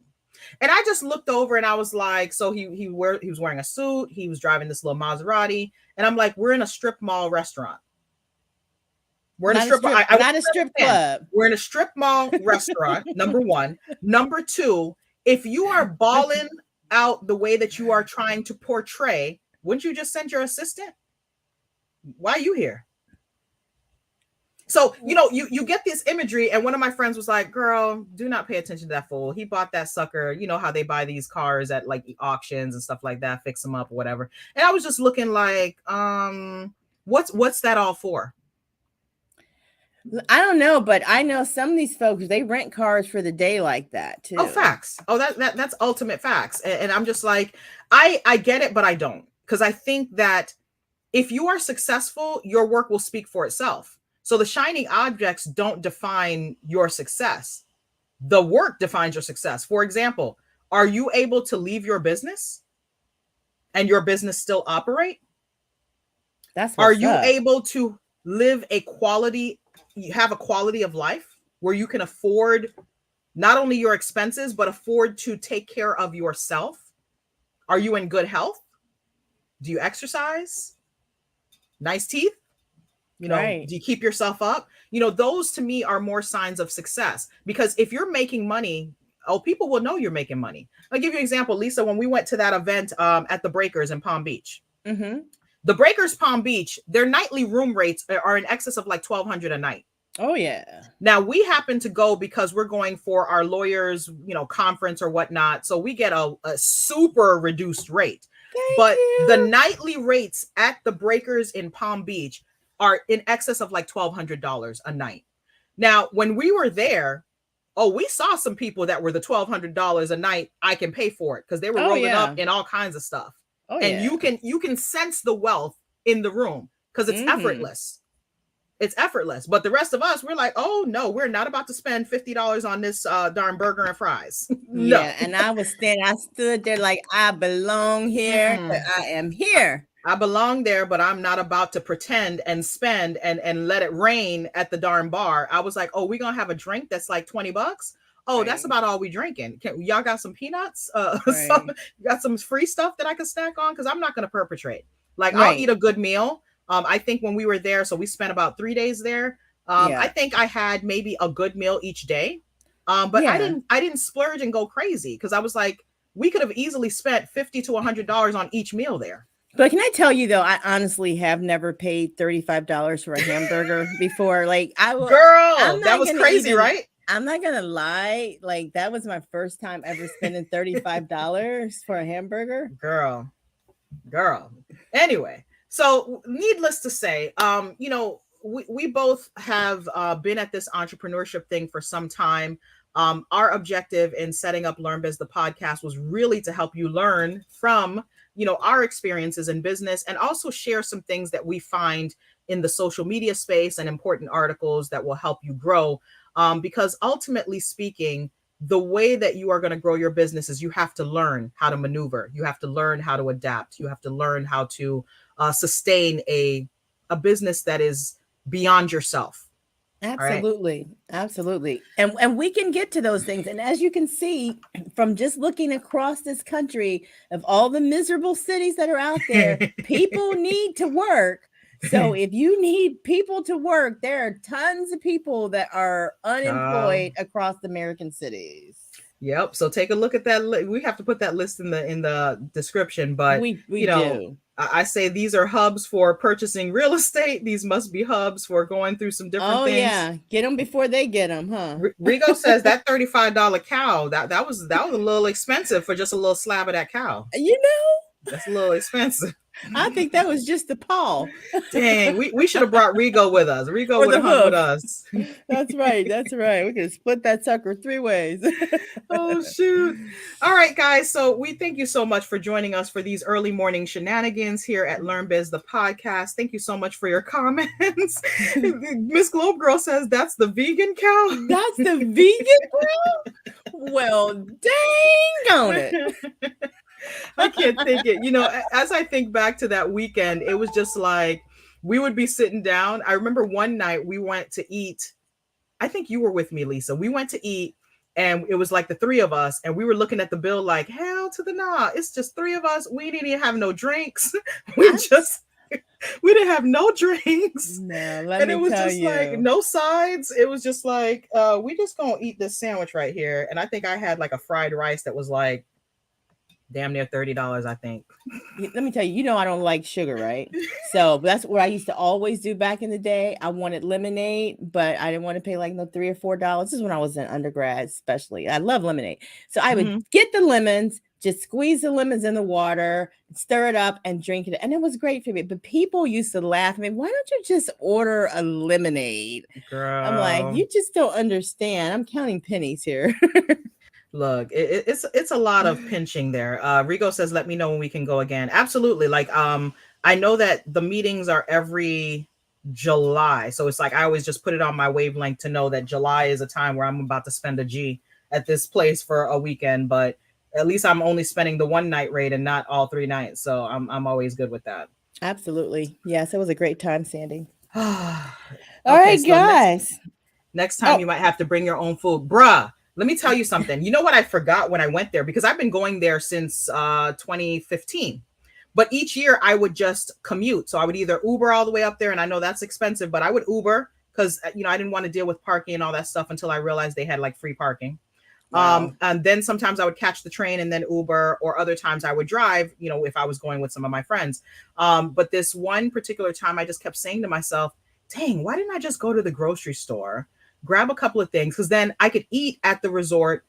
S2: And I just looked over and I was like, so he was wearing a suit, he was driving this little Maserati, and I'm like, we're in a strip mall restaurant. We're in not a strip club. We're in a strip mall restaurant, number one. Number two, if you are balling out the way that you are trying to portray, wouldn't you just send your assistant? Why are you here? So, you get this imagery, and one of my friends was like, girl, do not pay attention to that fool. He bought that sucker. You know how they buy these cars at like auctions and stuff like that, fix them up or whatever. And I was just looking like, what's that all for?
S1: I don't know, but I know some of these folks, they rent cars for the day like that too.
S2: Oh, facts. Oh, that's ultimate facts. And I'm just like, I get it, but I don't. Because I think that if you are successful, your work will speak for itself. So the shiny objects don't define your success. The work defines your success. For example, are you able to leave your business and your business still operate? Are you able to live have a quality of life where you can afford not only your expenses, but afford to take care of yourself? Are you in good health? Do you exercise? Nice teeth? Right. Do you keep yourself up? Those to me are more signs of success, because if you're making money, people will know you're making money. I'll give you an example, Lisa, when we went to that event at the Breakers in Palm Beach. Mm-hmm. The Breakers Palm Beach, their nightly room rates are in excess of like $1,200 a night.
S1: Oh, yeah. Now,
S2: we happen to go because we're going for our lawyers, conference or whatnot. So we get a super reduced rate. But the nightly rates at the Breakers in Palm Beach are in excess of like $1,200 a night. Now, when we were there, we saw some people that were the $1,200 a night. I can pay for it, because they were rolling up in all kinds of stuff. Oh, and you can sense the wealth in the room, because it's effortless. It's effortless. But the rest of us, we're like, oh no, we're not about to spend $50 on this darn burger and fries. No.
S1: Yeah, and I stood there like, I belong here. I am here.
S2: I belong there, but I'm not about to pretend and spend and let it rain at the darn bar. I was like, oh, we're going to have a drink that's like $20. Oh, right. That's about all we drinking. Y'all got some peanuts? Right. You got some free stuff that I can snack on? Because I'm not going to perpetrate. Like, right. I'll eat a good meal. I think when we were there, so we spent about 3 days there. I think I had maybe a good meal each day. But I didn't splurge and go crazy, because I was like, we could have easily spent $50 to $100 on each meal there.
S1: But can I tell you, though, I honestly have never paid $35 for a hamburger before. Like,
S2: that was crazy, right?
S1: I'm not gonna lie, like that was my first time ever spending $35 for a hamburger.
S2: Girl, girl. Anyway, so needless to say, we both have been at this entrepreneurship thing for some time. Our objective in setting up Learn Biz the podcast was really to help you learn from our experiences in business, and also share some things that we find in the social media space and important articles that will help you grow. Because ultimately speaking, the way that you are going to grow your business is you have to learn how to maneuver. You have to learn how to adapt. You have to learn how to sustain a business that is beyond yourself. All right.
S1: Absolutely. Absolutely. And we can get to those things. And as you can see from just looking across this country of all the miserable cities that are out there, people need to work. So if you need people to work, there are tons of people that are unemployed across the American cities.
S2: Yep. So take a look at that. We have to put that list in the description, but
S1: we do.
S2: I say these are hubs for purchasing real estate. These must be hubs for going through some different things.
S1: Yeah, get them before they get them, huh?
S2: Rigo says that $35 cow that was a little expensive for just a little slab of that cow. That's a little expensive.
S1: I think that was just the paw.
S2: Dang, we should have brought Rigo with us. Rigo would have hung with us.
S1: That's right. That's right. We could split that sucker 3 ways.
S2: Oh, shoot. All right, guys. So we thank you so much for joining us for these early morning shenanigans here at Learn Biz, the podcast. Thank you so much for your comments. Miss Globe Girl says that's the vegan cow.
S1: That's the vegan cow? Well, dang on it.
S2: I can't think it. As I think back to that weekend, it was just like we would be sitting down. I remember one night we went to eat. I think you were with me, Lisa. We went to eat, and it was like the 3 of us, and we were looking at the bill like, hell to the nah. It's just 3 of us. We didn't even have no drinks. We didn't have no drinks.
S1: No,
S2: and it was just like no sides. It was just like, we just gonna eat this sandwich right here. And I think I had like a fried rice that was like damn near $30, I think.
S1: Let me tell you, I don't like sugar, right? So that's what I used to always do back in the day. I wanted lemonade, but I didn't want to pay like no $3 or $4. This is when I was in undergrad, especially. I love lemonade. So I would get the lemons, just squeeze the lemons in the water, stir it up, and drink it. And it was great for me. But people used to laugh at me. Why don't you just order a lemonade?
S2: Girl.
S1: I'm like, you just don't understand. I'm counting pennies here.
S2: Look, it's a lot of pinching there. Rigo says, let me know when we can go again. Absolutely. Like, I know that the meetings are every July. So it's like, I always just put it on my wavelength to know that July is a time where I'm about to spend a G at this place for a weekend, but at least I'm only spending the 1 night rate and not all 3 nights. So I'm always good with that.
S1: Absolutely. Yes. It was a great time, Sandy.
S2: All
S1: right, so guys.
S2: Next time you might have to bring your own food. Bruh. Let me tell you something. You know what I forgot when I went there? Because I've been going there since 2015. But each year I would just commute. So I would either Uber all the way up there, and I know that's expensive, but I would Uber because I didn't want to deal with parking and all that stuff until I realized they had like free parking. Wow. And then sometimes I would catch the train and then Uber, or other times I would drive, if I was going with some of my friends. But this one particular time I just kept saying to myself, dang, why didn't I just go to the grocery store, grab a couple of things, because then I could eat at the resort,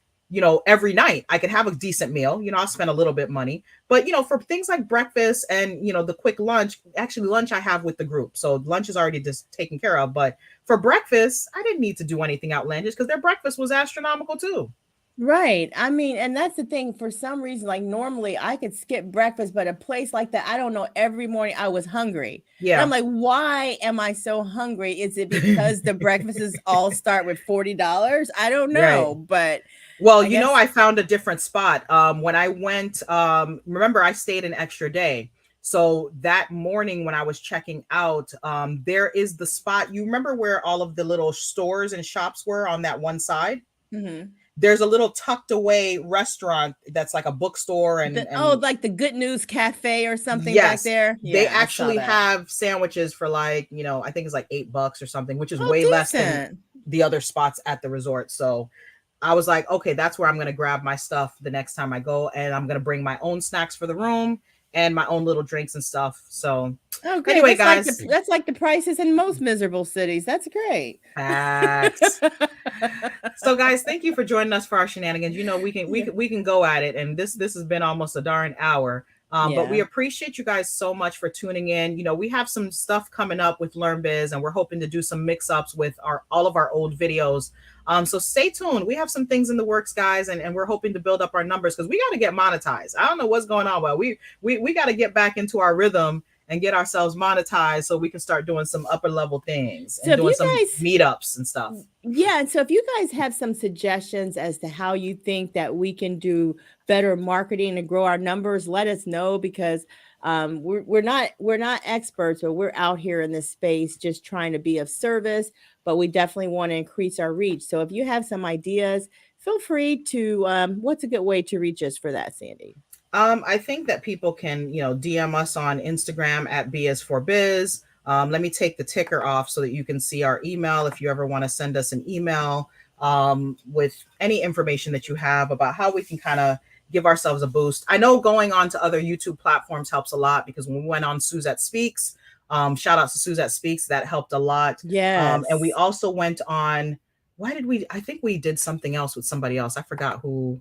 S2: every night. I could have a decent meal. I'll spend a little bit money, but for things like breakfast and the quick lunch, actually lunch I have with the group, so lunch is already just taken care of. But for breakfast, I didn't need to do anything outlandish because their breakfast was astronomical too.
S1: Right. I mean, and that's the thing. For some reason, like normally I could skip breakfast, but a place like that, I don't know, every morning I was hungry. Yeah. And I'm like, why am I so hungry? Is it because the breakfasts all start with $40? I don't know, right. But
S2: well, I found a different spot. When I went, remember I stayed an extra day. So that morning when I was checking out, there is the spot. You remember where all of the little stores and shops were on that one side? Mm-hmm. There's a little tucked away restaurant that's like a bookstore and
S1: like the Good News Cafe or something back there.
S2: Yeah, they actually have sandwiches for like, I think it's like $8 or something, which is way
S1: decent.
S2: Less than the other spots at the resort. So I was like, okay, that's where I'm going to grab my stuff the next time I go. And I'm going to bring my own snacks for the room. and my own little drinks and stuff. So
S1: Oh, great.
S2: anyway,
S1: That's like the prices in most miserable cities. That's great.
S2: facts. So guys, thank you for joining us for our shenanigans. You know, we can go at it, and this has been almost a darn hour. But we
S1: Yeah.
S2: appreciate you guys so much for tuning in. You know, we have some stuff coming up with Learn Biz, and we're hoping to do some mix-ups with all of our old videos. So stay tuned. We have some things in the works, guys, and we're hoping to build up our numbers because we got to get monetized. I don't know what's going on, but we got to get back into our rhythm and get ourselves monetized so we can start doing some upper level things
S1: So
S2: and
S1: if
S2: doing
S1: you
S2: some
S1: guys
S2: meetups and stuff.
S1: Yeah, and so if you guys have some suggestions as to how you think that we can do better marketing and grow our numbers, let us know because we're not experts, but we're out here in this space just trying to be of service. But we definitely want to increase our reach. So if you have some ideas, feel free to. What's a good way to reach us for that, Sandy?
S2: I think that people can, you know, DM us on Instagram at BS4Biz. Let me take the ticker off so that you can see our email if you ever want to send us an email with any information that you have about how we can kind of give ourselves a boost. I know going on to other YouTube platforms helps a lot because when we went on Suzette Speaks, shout out to Suzette Speaks, that helped a lot.
S1: Yes.
S2: And we also went on, I think we did something else with somebody else. I forgot who.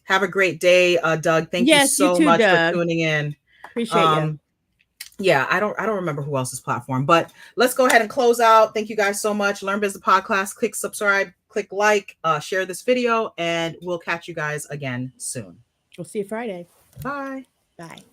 S2: Have a great day, Doug. Thank you
S1: Yes, you
S2: so
S1: too,
S2: much for
S1: Doug.
S2: tuning in.
S1: Appreciate you.
S2: Um, yeah, I don't remember who else's platform, but let's go ahead and close out. Thank you guys so much. Learn Biz the Podcast. Click subscribe, click like, share this video, and we'll catch you guys again soon.
S1: We'll see you Friday.
S2: Bye.
S1: Bye.